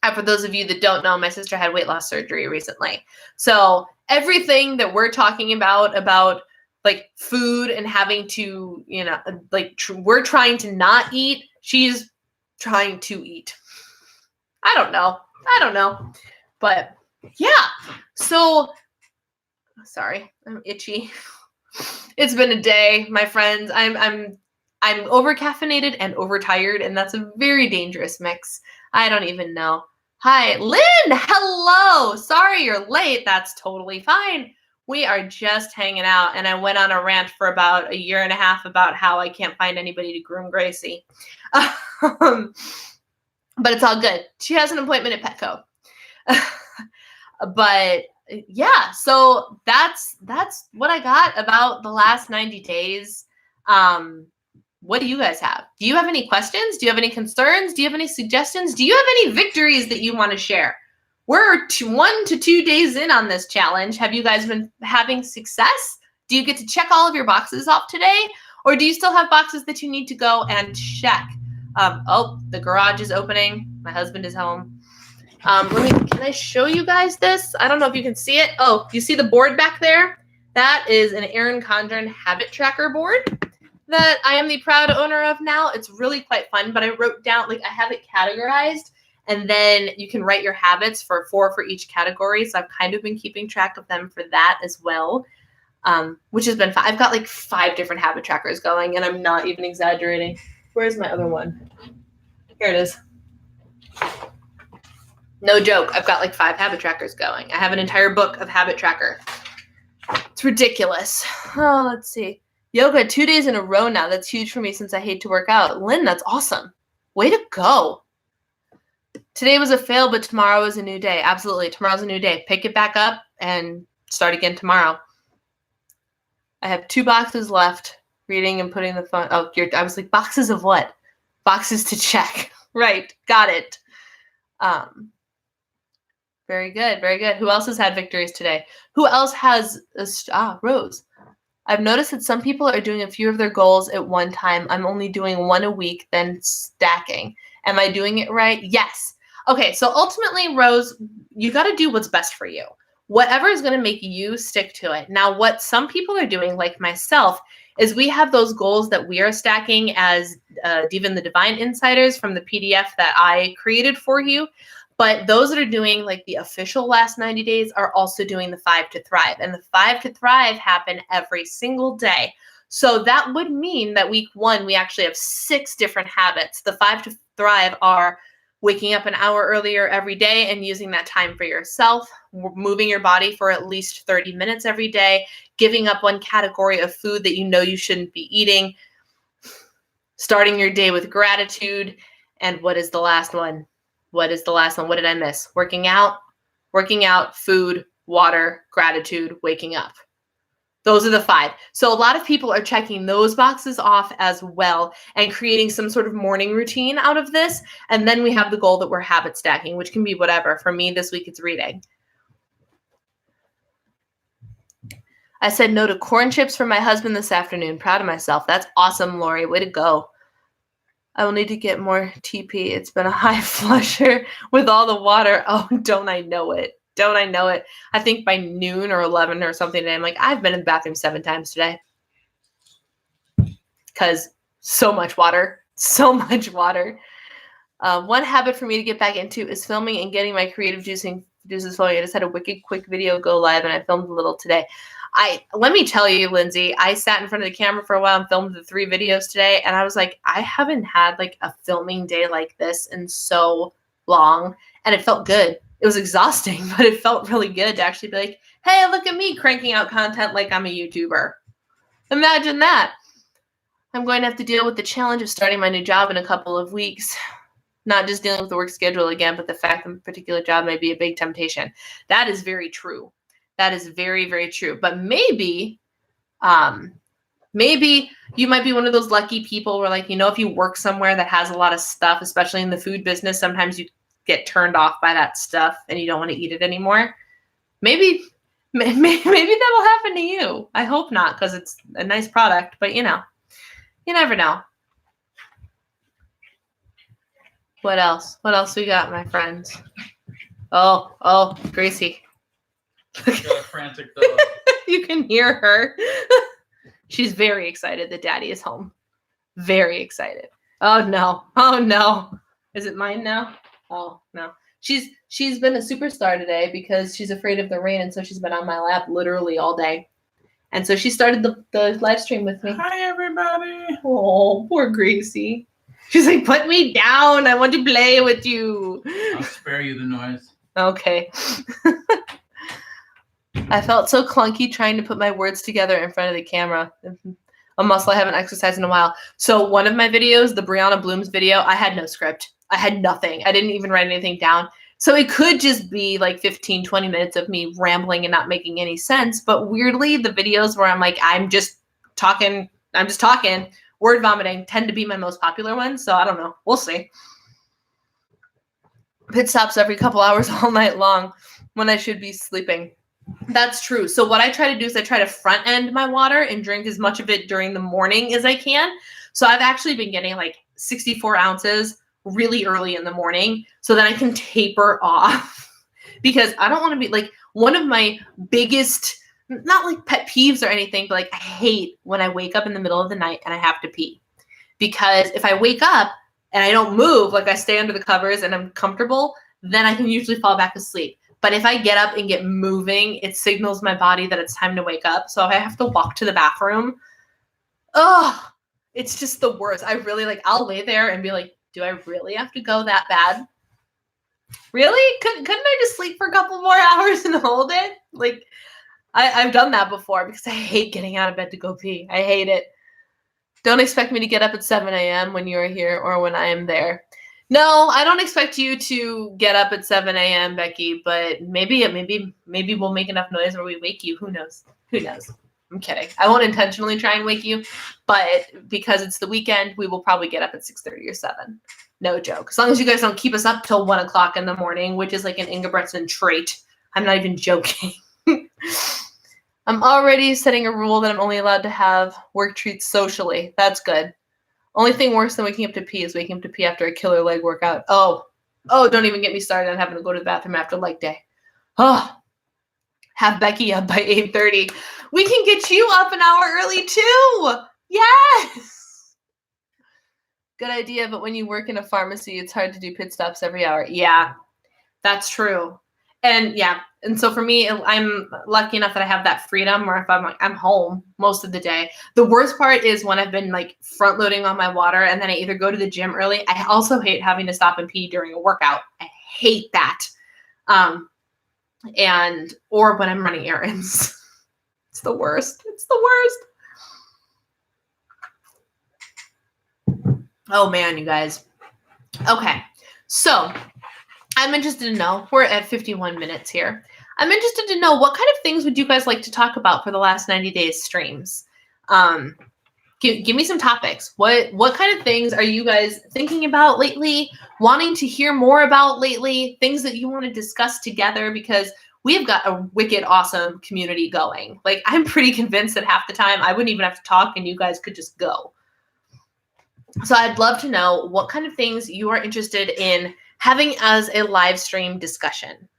And for those of you that don't know, my sister had weight loss surgery recently. So everything that we're talking about like food and having to, we're trying to not eat, she's trying to eat. I don't know. But yeah. So sorry, I'm itchy. It's been a day, my friends. I'm over-caffeinated and overtired, and that's a very dangerous mix. I don't even know. Hi, Lynn! Hello! Sorry you're late. That's totally fine. We are just hanging out, and I went on a rant for about a year and a half about how I can't find anybody to groom Gracie. But it's all good. She has an appointment at Petco. But yeah, so that's what I got about the last 90 days. What do you guys have? Do you have any questions? Do you have any concerns? Do you have any suggestions? Do you have any victories that you want to share? We're 1 to 2 days in on this challenge. Have you guys been having success? Do you get to check all of your boxes off today? Or do you still have boxes that you need to go and check? The garage is opening. My husband is home. Can I show you guys this? I don't know if you can see it. Oh, you see the board back there? That is an Erin Condren habit tracker board that I am the proud owner of now. It's really quite fun, but I wrote down, I have it categorized, and then you can write your habits for 4 for each category. So I've kind of been keeping track of them for that as well, which has been fun. I've got 5 different habit trackers going, and I'm not even exaggerating. Where's my other one? Here it is. No joke. I've got 5 habit trackers going. I have an entire book of habit tracker. It's ridiculous. Oh, let's see. Yoga 2 days in a row now. That's huge for me since I hate to work out. Lynn, that's awesome. Way to go. Today was a fail, but tomorrow is a new day. Absolutely. Tomorrow's a new day. Pick it back up and start again tomorrow. I have 2 boxes left. Reading and putting the phone. Oh, I was like, boxes of what? Boxes to check. Right. Got it. Very good. Very good. Who else has had victories today? Who else has Rose? I've noticed that some people are doing a few of their goals at one time. I'm only doing 1 a week, then stacking. Am I doing it right? Yes. Okay, so ultimately, Rose, you got to do what's best for you. Whatever is going to make you stick to it. Now, what some people are doing, like myself, is we have those goals that we are stacking as even the Divine Insiders from the PDF that I created for you. But those that are doing like the official last 90 days are also doing the 5 to Thrive. And the 5 to Thrive happen every single day. So that would mean that week 1, we actually have 6 different habits. The 5 to Thrive are waking up an hour earlier every day and using that time for yourself, moving your body for at least 30 minutes every day, giving up 1 category of food that you know you shouldn't be eating, starting your day with gratitude. And what is the last one? What is the last one? What did I miss? Working out, food, water, gratitude, waking up. Those are the 5. So a lot of people are checking those boxes off as well and creating some sort of morning routine out of this. And then we have the goal that we're habit stacking, which can be whatever. For me, this week, it's reading. I said no to corn chips for my husband this afternoon. Proud of myself. That's awesome, Lori. Way to go. I will need to get more TP. It's been a high flusher with all the water. Oh, don't I know it? Don't I know it? I think by noon or 11 or something today, I'm like, I've been in the bathroom 7 times today. Because so much water. So much water. One habit for me to get back into is filming and getting my creative juices flowing. I just had a wicked quick video go live, and I filmed a little today. Let me tell you, Lindsay, I sat in front of the camera for a while and filmed the 3 videos today, and I was like, I haven't had like a filming day like this in so long, and it felt good. It was exhausting, but it felt really good to actually be like, hey, look at me cranking out content like I'm a YouTuber. Imagine that. I'm going to have to deal with the challenge of starting my new job in a couple of weeks. Not just dealing with the work schedule again, but the fact that a particular job may be a big temptation. That is very true. That is very, very true. But maybe you might be one of those lucky people where, like, if you work somewhere that has a lot of stuff, especially in the food business, sometimes you get turned off by that stuff and you don't want to eat it anymore. Maybe that'll happen to you. I hope not, because it's a nice product, but you never know. What else? What else we got, my friends? Oh, Gracie. Got a frantic dog. You can hear her. She's very excited that Daddy is home. Very excited. Oh no. Is it mine now? Oh no. She's been a superstar today because she's afraid of the rain, and so she's been on my lap literally all day. And so she started the live stream with me. Hi everybody. Oh, poor Gracie. She's like, put me down. I want to play with you. I'll spare you the noise. Okay. I felt so clunky trying to put my words together in front of the camera. A muscle I haven't exercised in a while. So one of my videos, the Brianna Blooms video, I had no script. I had nothing. I didn't even write anything down. So it could just be like 15, 20 minutes of me rambling and not making any sense. But weirdly, the videos where I'm like, I'm just talking, word vomiting tend to be my most popular ones. So I don't know. We'll see. Pit stops every couple hours all night long when I should be sleeping. That's true. So what I try to do is I try to front end my water and drink as much of it during the morning as I can. So I've actually been getting like 64 ounces really early in the morning so that I can taper off because I don't want to be like one of my biggest, not like pet peeves or anything, but like I hate when I wake up in the middle of the night and I have to pee, because if I wake up and I don't move, like I stay under the covers and I'm comfortable, then I can usually fall back asleep. But if I get up and get moving, it signals my body that it's time to wake up. So if I have to walk to the bathroom, it's just the worst. I really I'll lay there and be like, do I really have to go that bad? Really? Couldn't I just sleep for a couple more hours and hold it? Like, I've done that before because I hate getting out of bed to go pee. I hate it. Don't expect me to get up at 7 a.m. when you are here or when I am there. No, I don't expect you to get up at 7 a.m., Becky, but maybe we'll make enough noise where we wake you. Who knows? Who knows? I'm kidding. I won't intentionally try and wake you, but because it's the weekend, we will probably get up at 6:30 or 7. No joke. As long as you guys don't keep us up till 1 o'clock in the morning, which is like an Engebretsen trait. I'm not even joking. I'm already setting a rule that I'm only allowed to have work treats socially. That's good. Only thing worse than waking up to pee is waking up to pee after a killer leg workout. Oh, don't even get me started on having to go to the bathroom after leg day. Oh, have Becky up by 8:30. We can get you up an hour early too. Yes. Good idea, but when you work in a pharmacy, it's hard to do pit stops every hour. Yeah, that's true. And yeah, and so for me, I'm lucky enough that I have that freedom where if I'm home most of the day. The worst part is when I've been like front loading on my water and then I either go to the gym early. I also hate having to stop and pee during a workout. I hate that. Or when I'm running errands. It's the worst. It's the worst. Oh man, you guys. Okay. So I'm interested to know, we're at 51 minutes here. I'm interested to know what kind of things would you guys like to talk about for the last 90 days streams? Give me some topics. What kind of things are you guys thinking about lately, wanting to hear more about lately, things that you want to discuss together? Because we've got a wicked awesome community going. Like, I'm pretty convinced that half the time I wouldn't even have to talk and you guys could just go. So I'd love to know what kind of things you are interested in having as a live stream discussion,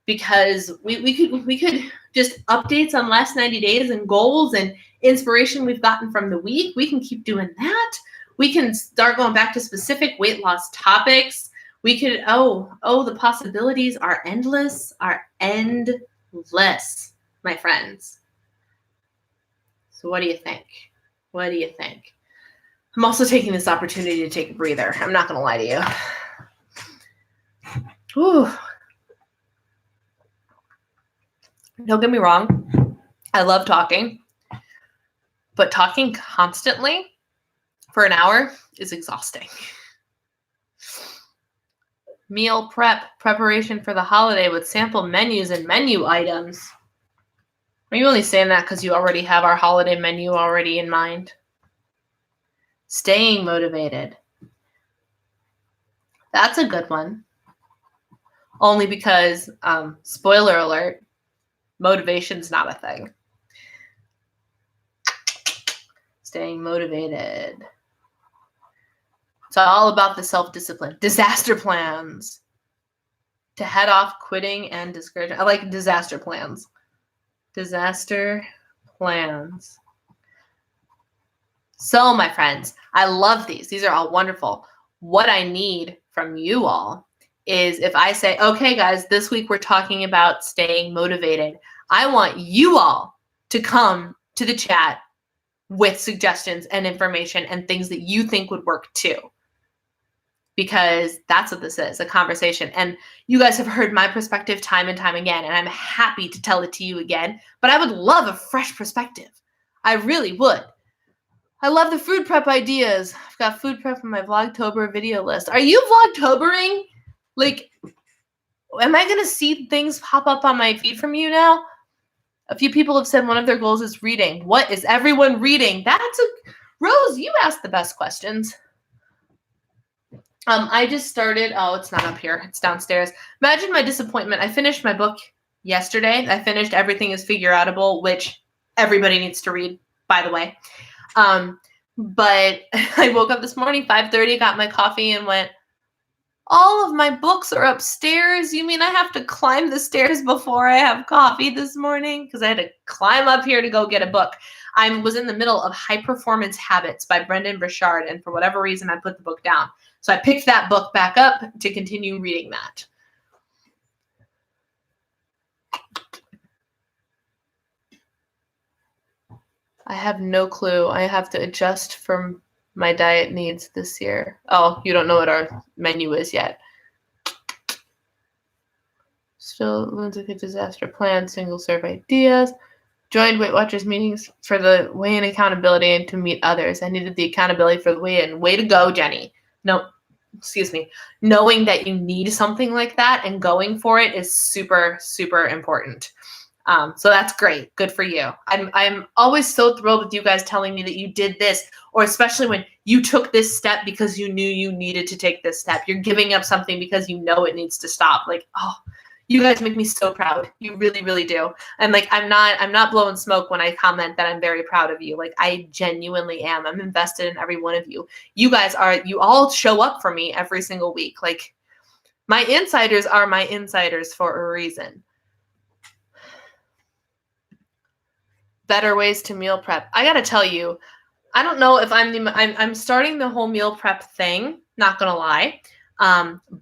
because we could just updates on last 90 days and goals and inspiration we've gotten from the week. We can keep doing that. We can start going back to specific weight loss topics. We could, the possibilities are endless, my friends. So what do you think? What do you think? I'm also taking this opportunity to take a breather. I'm not going to lie to you. Whew. Don't get me wrong. I love talking. But talking constantly for an hour is exhausting. Meal preparation for the holiday with sample menus and menu items. Are you only saying that because you already have our holiday menu already in mind? Staying motivated. That's a good one. Only because, spoiler alert, motivation's not a thing. Staying motivated. It's all about the self-discipline. Disaster plans. To head off quitting and discouragement. I like disaster plans. Disaster plans. So, my friends, I love these. These are all wonderful. What I need from you all is if I say, okay, guys, this week we're talking about staying motivated. I want you all to come to the chat with suggestions and information and things that you think would work too. Because that's what this is, a conversation. And you guys have heard my perspective time and time again, and I'm happy to tell it to you again. But I would love a fresh perspective. I really would. I love the food prep ideas. I've got food prep on my Vlogtober video list. Are you Vlogtobering? Like, am I going to see things pop up on my feed from you now? A few people have said one of their goals is reading. What is everyone reading? Rose, you asked the best questions. I just started. Oh, it's not up here. It's downstairs. Imagine my disappointment. I finished my book yesterday. I finished Everything is Figureoutable, which everybody needs to read, by the way. But I woke up this morning, 5:30, got my coffee and went, all of my books are upstairs. You mean I have to climb the stairs before I have coffee this morning? Because I had to climb up here to go get a book. I was in the middle of High Performance Habits by Brendon Burchard, and for whatever reason, I put the book down. So I picked that book back up to continue reading that. I have no clue. I have to adjust for my diet needs this year. Oh, you don't know what our menu is yet. Still, Lunatic Disaster Plan, single serve ideas. Joined Weight Watchers meetings for the weigh-in accountability and to meet others. I needed the accountability for the weigh-in. Way to go, Jenny. No, excuse me. Knowing that you need something like that and going for it is super, super important. So that's great. Good for you. I'm always so thrilled with you guys telling me that you did this, or especially when you took this step because you knew you needed to take this step. You're giving up something because you know it needs to stop. Like, oh, you guys make me so proud. You really, really do. And like, I'm not blowing smoke when I comment that I'm very proud of you. Like, I genuinely am. I'm invested in every one of you. You guys are, you all show up for me every single week. Like, my insiders are my insiders for a reason. Better ways to meal prep. I gotta tell you, I don't know if I'm starting the whole meal prep thing, not gonna lie.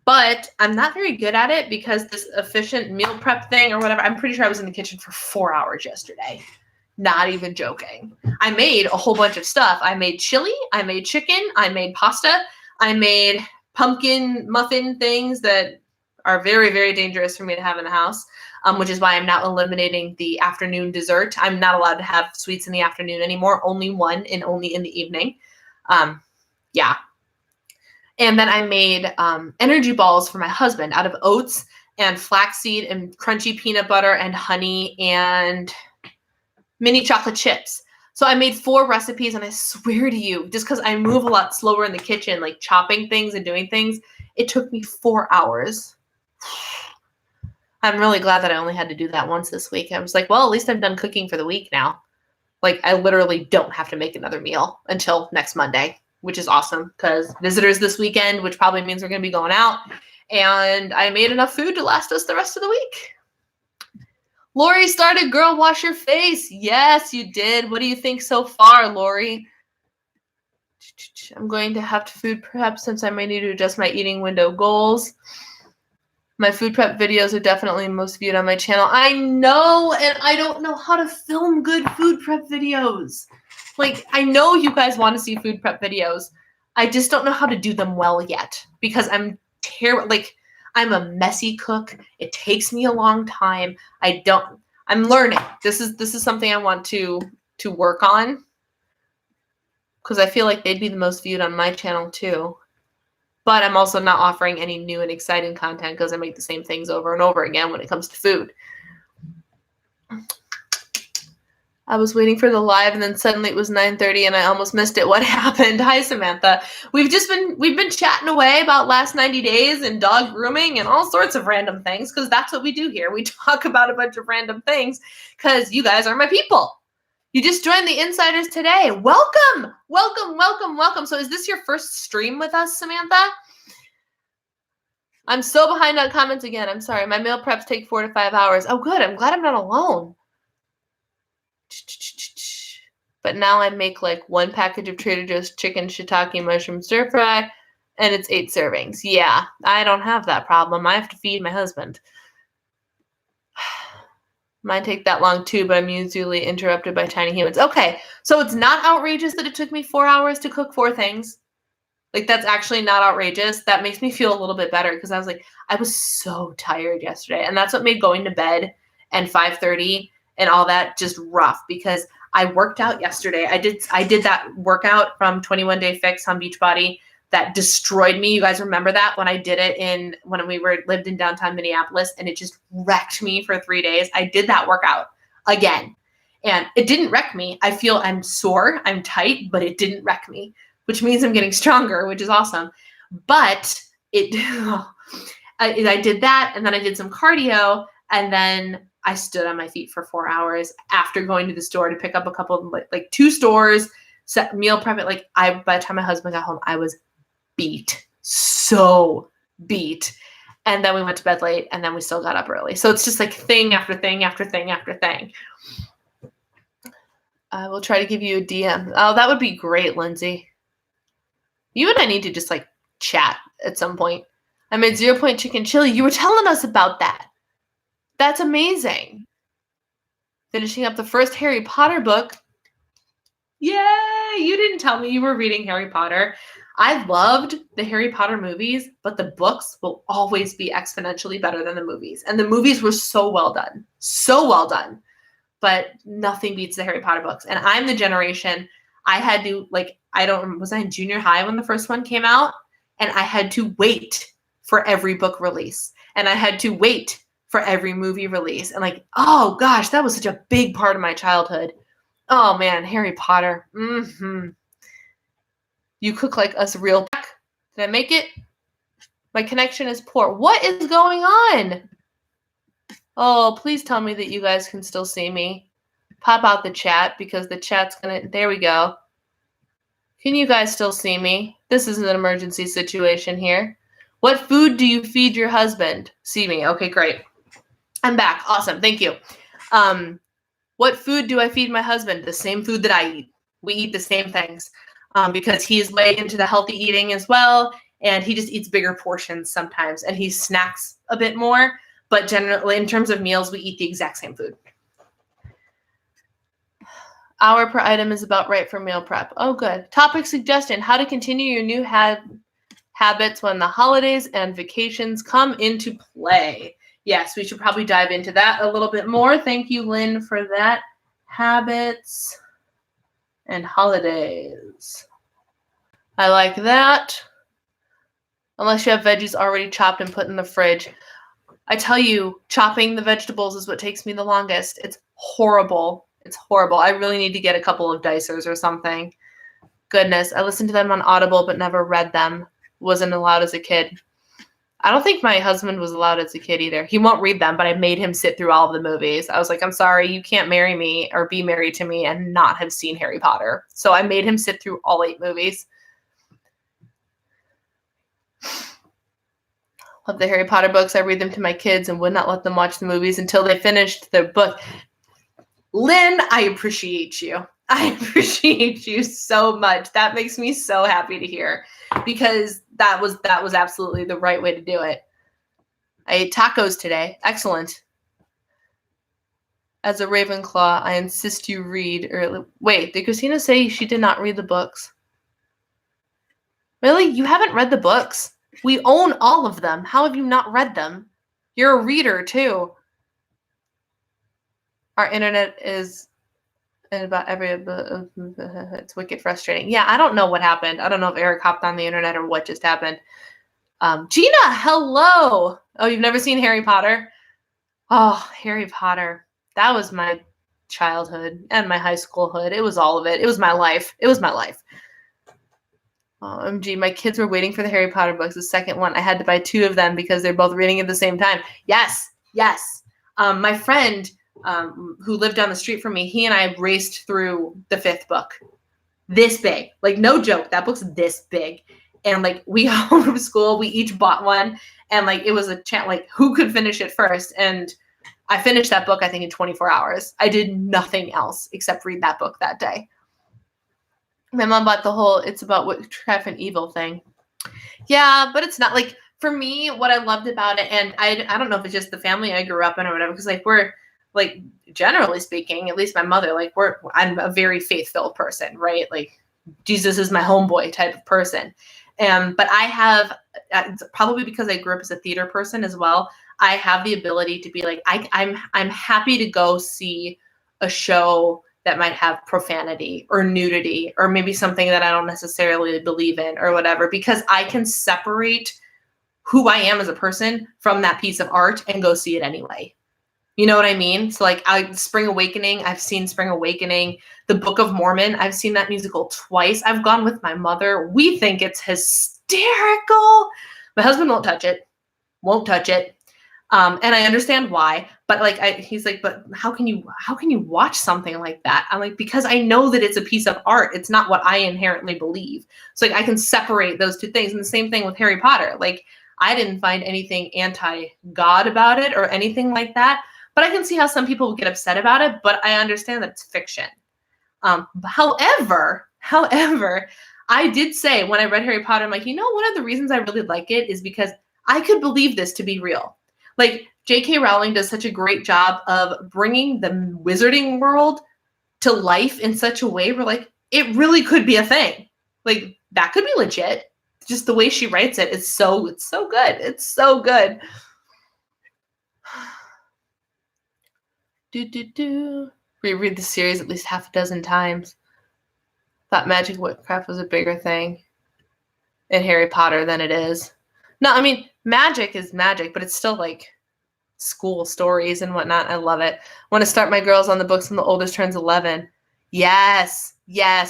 But I'm not very good at it because this efficient meal prep thing or whatever, I'm pretty sure I was in the kitchen for 4 hours yesterday. Not even joking. I made a whole bunch of stuff. I made chili, I made chicken, I made pasta, I made pumpkin muffin things that are very, very dangerous for me to have in the house. Which is why I'm now eliminating the afternoon dessert. I'm not allowed to have sweets in the afternoon anymore. Only one and only in the evening. Yeah. And then I made energy balls for my husband out of oats and flaxseed and crunchy peanut butter and honey and mini chocolate chips. So I made 4 recipes, and I swear to you, just because I move a lot slower in the kitchen, like chopping things and doing things, it took me 4 hours. I'm really glad that I only had to do that once this week. I was like, well, at least I'm done cooking for the week now. Like, I literally don't have to make another meal until next Monday, which is awesome because visitors this weekend, which probably means we're going to be going out. And I made enough food to last us the rest of the week. Lori started Girl Wash Your Face. Yes, you did. What do you think so far, Lori? I'm going to have to food prep since I may need to adjust my eating window goals. My food prep videos are definitely most viewed on my channel. I know, and I don't know how to film good food prep videos. Like, I know you guys want to see food prep videos. I just don't know how to do them well yet because I'm terrible. Like, I'm a messy cook. It takes me a long time. I'm learning. This is something I want to work on because I feel like they'd be the most viewed on my channel too. But I'm also not offering any new and exciting content because I make the same things over and over again when it comes to food. I was waiting for the live and then suddenly it was 9:30 and I almost missed it. What happened? Hi, Samantha. We've been chatting away about last 90 days and dog grooming and all sorts of random things because that's what we do here. We talk about a bunch of random things because you guys are my people. You just joined the Insiders today. Welcome, welcome, welcome, welcome. So is this your first stream with us, Samantha? I'm so behind on comments again. I'm sorry. My meal preps take 4 to 5 hours. Oh, good. I'm glad I'm not alone. But now I make like 1 package of Trader Joe's chicken shiitake mushroom stir fry, and it's 8 servings. Yeah, I don't have that problem. I have to feed my husband. Mine take that long too, but I'm usually interrupted by tiny humans. Okay, so it's not outrageous that it took me 4 hours to cook 4 things. Like, that's actually not outrageous. That makes me feel a little bit better because I was like, I was so tired yesterday. And that's what made going to bed and 5:30 and all that just rough because I worked out yesterday. I did that workout from 21 Day Fix on Beachbody that destroyed me. You guys remember that when I did it when we lived in downtown Minneapolis, and it just wrecked me for 3 days. I did that workout again, and it didn't wreck me. I feel I'm sore, I'm tight, but it didn't wreck me, which means I'm getting stronger, which is awesome. But I did that, and then I did some cardio, and then I stood on my feet for 4 hours after going to the store to pick up a couple of like 2 stores, set meal prep it. By the time my husband got home, I was beat, so beat. And then we went to bed late, and then we still got up early. So it's just like thing after thing after thing after thing. I will try to give you a DM. Oh, that would be great, Lindsay. You and I need to just like chat at some point. I made 0 Point chicken chili. You were telling us about that. That's amazing. Finishing up the first Harry Potter book. Yay! You didn't tell me you were reading Harry Potter. I loved the Harry Potter movies, but the books will always be exponentially better than the movies. And the movies were so well done. So well done. but nothing beats the Harry Potter books. And I'm the generation, I had to, like, was I in junior high when the first one came out? And I had to wait for every book release. And I had to wait for every movie release. And like, oh gosh, that was such a big part of my childhood. Oh man, Harry Potter. You cook like us real. Did I make it? My connection is poor. What is going on? Oh, please tell me that you guys can still see me. Pop out the chat because the chat's gonna, there we go. Can you guys still see me? This is an emergency situation here. What food do you feed your husband? See me. Okay, great. I'm back. Awesome. Thank you. What food do I feed my husband? The same food that I eat. We eat the same things because he's way into the healthy eating as well. And he just eats bigger portions sometimes. And he snacks a bit more. But generally, in terms of meals, we eat the exact same food. Hour per item is about right for meal prep. Oh, good. Topic suggestion: how to continue your new habits when the holidays and vacations come into play. Yes, we should probably dive into that a little bit more. Thank you, Lynn, for that. Habits and holidays. I like that. Unless you have veggies already chopped and put in the fridge. I tell you, chopping the vegetables is what takes me the longest. It's horrible. It's horrible. I really need to get a couple of dicers or something. Goodness, I listened to them on Audible but never read them. Wasn't allowed as a kid. I don't think my husband was allowed as a kid either. He won't read them, but I made him sit through all of the movies. I was like, I'm sorry, you can't marry me or be married to me and not have seen Harry Potter. So I made him sit through all 8 movies. Love the Harry Potter books. I read them to my kids and would not let them watch the movies until they finished their book. Lynn, I appreciate you. I appreciate you so much. That makes me so happy to hear because that was absolutely the right way to do it. I ate tacos today. Excellent. As a Ravenclaw, I insist you read. Wait, did Christina say she did not read the books? Really? You haven't read the books? We own all of them. How have you not read them? You're a reader, too. Our internet is in about every... It's wicked frustrating. Yeah, I don't know what happened. I don't know if Eric hopped on the internet or what just happened. Gina, hello! Oh, you've never seen Harry Potter? Oh, Harry Potter. That was my childhood and my high schoolhood. It was all of it. It was my life. It was my life. OMG, my kids were waiting for the Harry Potter books, the second one. I had to buy 2 of them because they're both reading at the same time. Yes, yes. My friend who lived down the street from me, he and I raced through the 5th book. This big. Like, no joke. That book's this big. And, like, we got home from school. We each bought one. And, like, it was a chance, like, who could finish it first? And I finished that book, I think, in 24 hours. I did nothing else except read that book that day. My mom bought the whole It's About Witchcraft and Evil thing. Yeah, but it's not like, for me, what I loved about it, and I don't know if it's just the family I grew up in or whatever, because like we're like, generally speaking, at least my mother, like I'm a very faith-filled person, right? Like Jesus is my homeboy type of person. But I have, probably because I grew up as a theater person as well, I have the ability to be like, I'm happy to go see a show that might have profanity or nudity or maybe something that I don't necessarily believe in or whatever, because I can separate who I am as a person from that piece of art and go see it anyway. You know what I mean? So like Spring Awakening, I've seen Spring Awakening. The Book of Mormon, I've seen that musical twice. I've gone with my mother. We think it's hysterical. My husband won't touch it. And I understand why, but like, he's like, but how can you watch something like that? I'm like, because I know that it's a piece of art. It's not what I inherently believe. So like, I can separate those two things. And the same thing with Harry Potter. Like, I didn't find anything anti-God about it or anything like that, but I can see how some people would get upset about it, but I understand that it's fiction. However, I did say when I read Harry Potter, I'm like, one of the reasons I really like it is because I could believe this to be real. Like, J.K. Rowling does such a great job of bringing the wizarding world to life in such a way where, like, it really could be a thing. Like, that could be legit. Just the way she writes it, it's so good. It's so good. reread the series at least half a dozen times. Thought magic witchcraft was a bigger thing in Harry Potter than it is. No, I mean, magic is magic, but it's still like school stories and whatnot. I love it. Want to start my girls on the books when the oldest turns 11. Yes,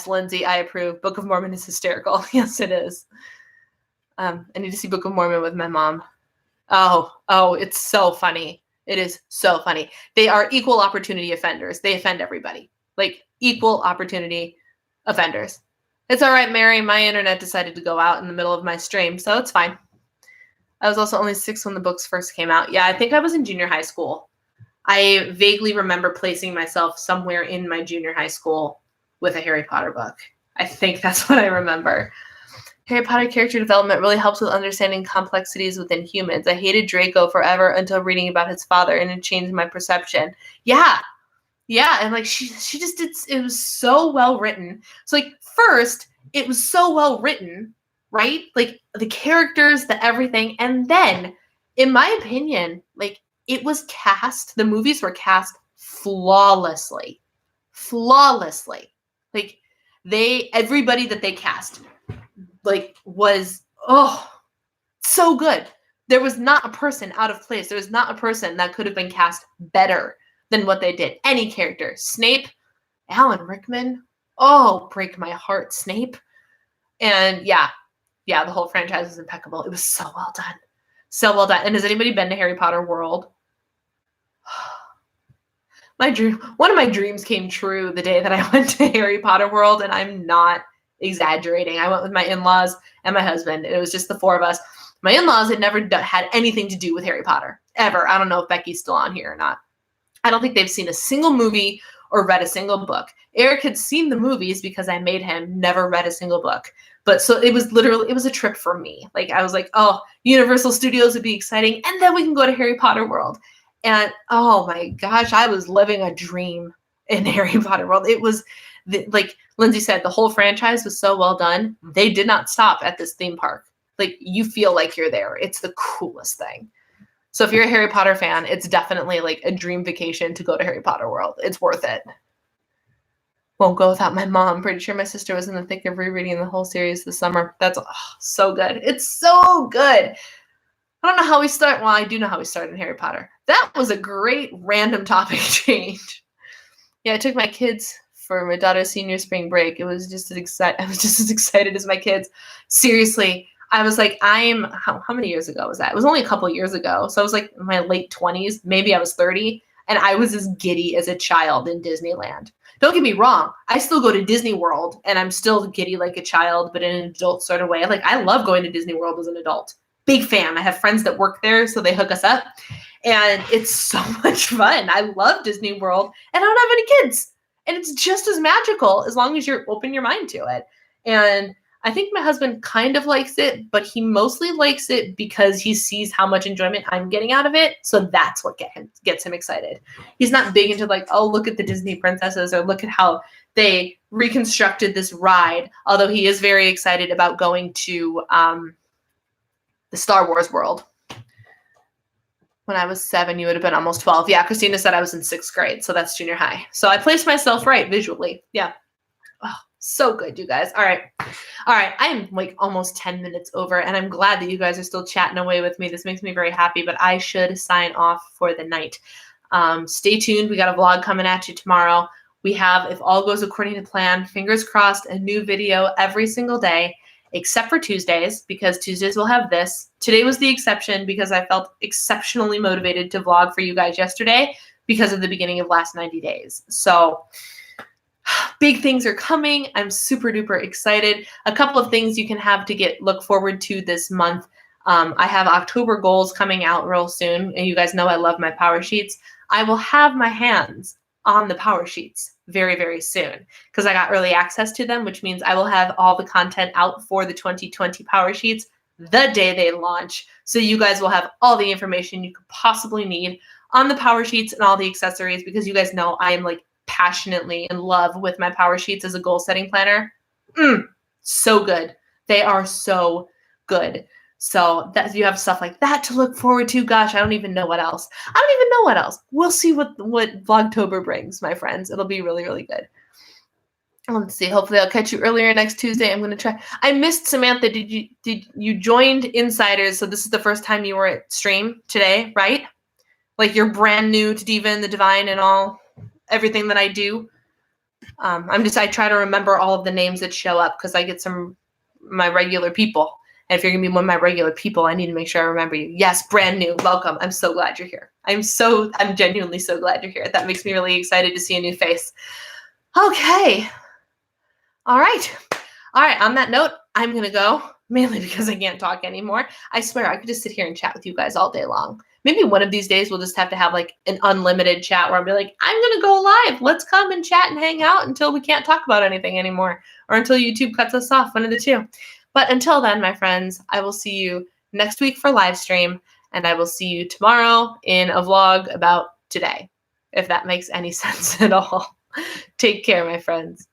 Lindsay, I approve. Book of Mormon is hysterical. Yes, it is. I need to see Book of Mormon with my mom. Oh, it's so funny. It is so funny. They are equal opportunity offenders. They offend everybody. Like, equal opportunity offenders. It's all right, Mary. My internet decided to go out in the middle of my stream, so it's fine. I was also only 6 when the books first came out. Yeah, I think I was in junior high school. I vaguely remember placing myself somewhere in my junior high school with a Harry Potter book. I think that's what I remember. Harry Potter character development really helps with understanding complexities within humans. I hated Draco forever until reading about his father, and it changed my perception. Yeah, and like she just did. It was so well written. So like first, it was so well written, right? Like the characters, the everything, and then, in my opinion, like it was cast. The movies were cast flawlessly. Like everybody that they cast, like, was so good. There was not a person out of place. There was not a person that could have been cast better than what they did. Any character. Snape, Alan Rickman. Oh, break my heart, Snape. And yeah, the whole franchise was impeccable. It was so well done. So well done. And has anybody been to Harry Potter World? One of my dreams came true the day that I went to Harry Potter World, and I'm not exaggerating. I went with my in-laws and my husband. It was just the 4 of us. My in-laws had never had anything to do with Harry Potter, ever. I don't know if Becky's still on here or not. I don't think they've seen a single movie or read a single book. Eric had seen the movies because I made him, never read a single book. But so it was a trip for me. Like, I was like, oh, Universal Studios would be exciting, and then we can go to Harry Potter World. And oh my gosh, I was living a dream in Harry Potter World. It was, like Lindsay said, the whole franchise was so well done. They did not stop at this theme park. Like, you feel like you're there. It's the coolest thing. So if you're a Harry Potter fan, it's definitely like a dream vacation to go to Harry Potter World. It's worth it. Won't go without my mom. Pretty sure my sister was in the thick of rereading the whole series this summer. That's so good. It's so good. I don't know how we start. Well, I do know how we started in Harry Potter. That was a great random topic change. Yeah, I took my kids for my daughter's senior spring break. I was just as excited as my kids. Seriously, I was like, how many years ago was that? It was only a couple years ago. So I was like in my late 20s. Maybe I was 30. And I was as giddy as a child in Disneyland. Don't get me wrong. I still go to Disney World, and I'm still giddy like a child, but in an adult sort of way. Like, I love going to Disney World as an adult. Big fan. I have friends that work there, so they hook us up. And it's so much fun. I love Disney World, and I don't have any kids. And it's just as magical as long as you're open your mind to it. And I think my husband kind of likes it, but he mostly likes it because he sees how much enjoyment I'm getting out of it. So that's what gets him excited. He's not big into like, oh, look at the Disney princesses, or look at how they reconstructed this ride. Although he is very excited about going to the Star Wars world. When I was 7, you would have been almost 12. Yeah, Christina said I was in 6th grade, so that's junior high. So I placed myself right visually. Yeah. Oh, so good, you guys. All right. I am like almost 10 minutes over, and I'm glad that you guys are still chatting away with me. This makes me very happy, but I should sign off for the night. Stay tuned. We got a vlog coming at you tomorrow. We have, if all goes according to plan, fingers crossed, a new video every single day, except for Tuesdays, because Tuesdays will have this. Today was the exception because I felt exceptionally motivated to vlog for you guys yesterday because of the beginning of last 90 days. So big things are coming. I'm super duper excited. A couple of things you can have to look forward to this month. I have October goals coming out real soon. And you guys know I love my power sheets. I will have my hands on the power sheets very, very soon because I got early access to them, which means I will have all the content out for the 2020 power sheets the day they launch. So you guys will have all the information you could possibly need on the power sheets and all the accessories, because you guys know I am like passionately in love with my power sheets as a goal setting planner. So good. They are so good. So that you have stuff like that to look forward to. Gosh, I don't even know what else. I don't even know what else. We'll see what Vlogtober brings, my friends. It'll be really, really good. Let's see. Hopefully, I'll catch you earlier next Tuesday. I'm gonna try. I missed Samantha. Did you joined Insiders? So this is the first time you were at stream today, right? Like you're brand new to Diva and the Divine and everything that I do. I try to remember all of the names that show up because I get my regular people. And if you're gonna be one of my regular people, I need to make sure I remember you. Yes, brand new. Welcome. I'm so glad you're here. I'm genuinely so glad you're here. That makes me really excited to see a new face. Okay. All right. On that note, I'm going to go, mainly because I can't talk anymore. I swear I could just sit here and chat with you guys all day long. Maybe one of these days we'll just have to have like an unlimited chat where I'll be like, I'm going to go live. Let's come and chat and hang out until we can't talk about anything anymore or until YouTube cuts us off, one of the two. But until then, my friends, I will see you next week for live stream, and I will see you tomorrow in a vlog about today, if that makes any sense at all. Take care, my friends.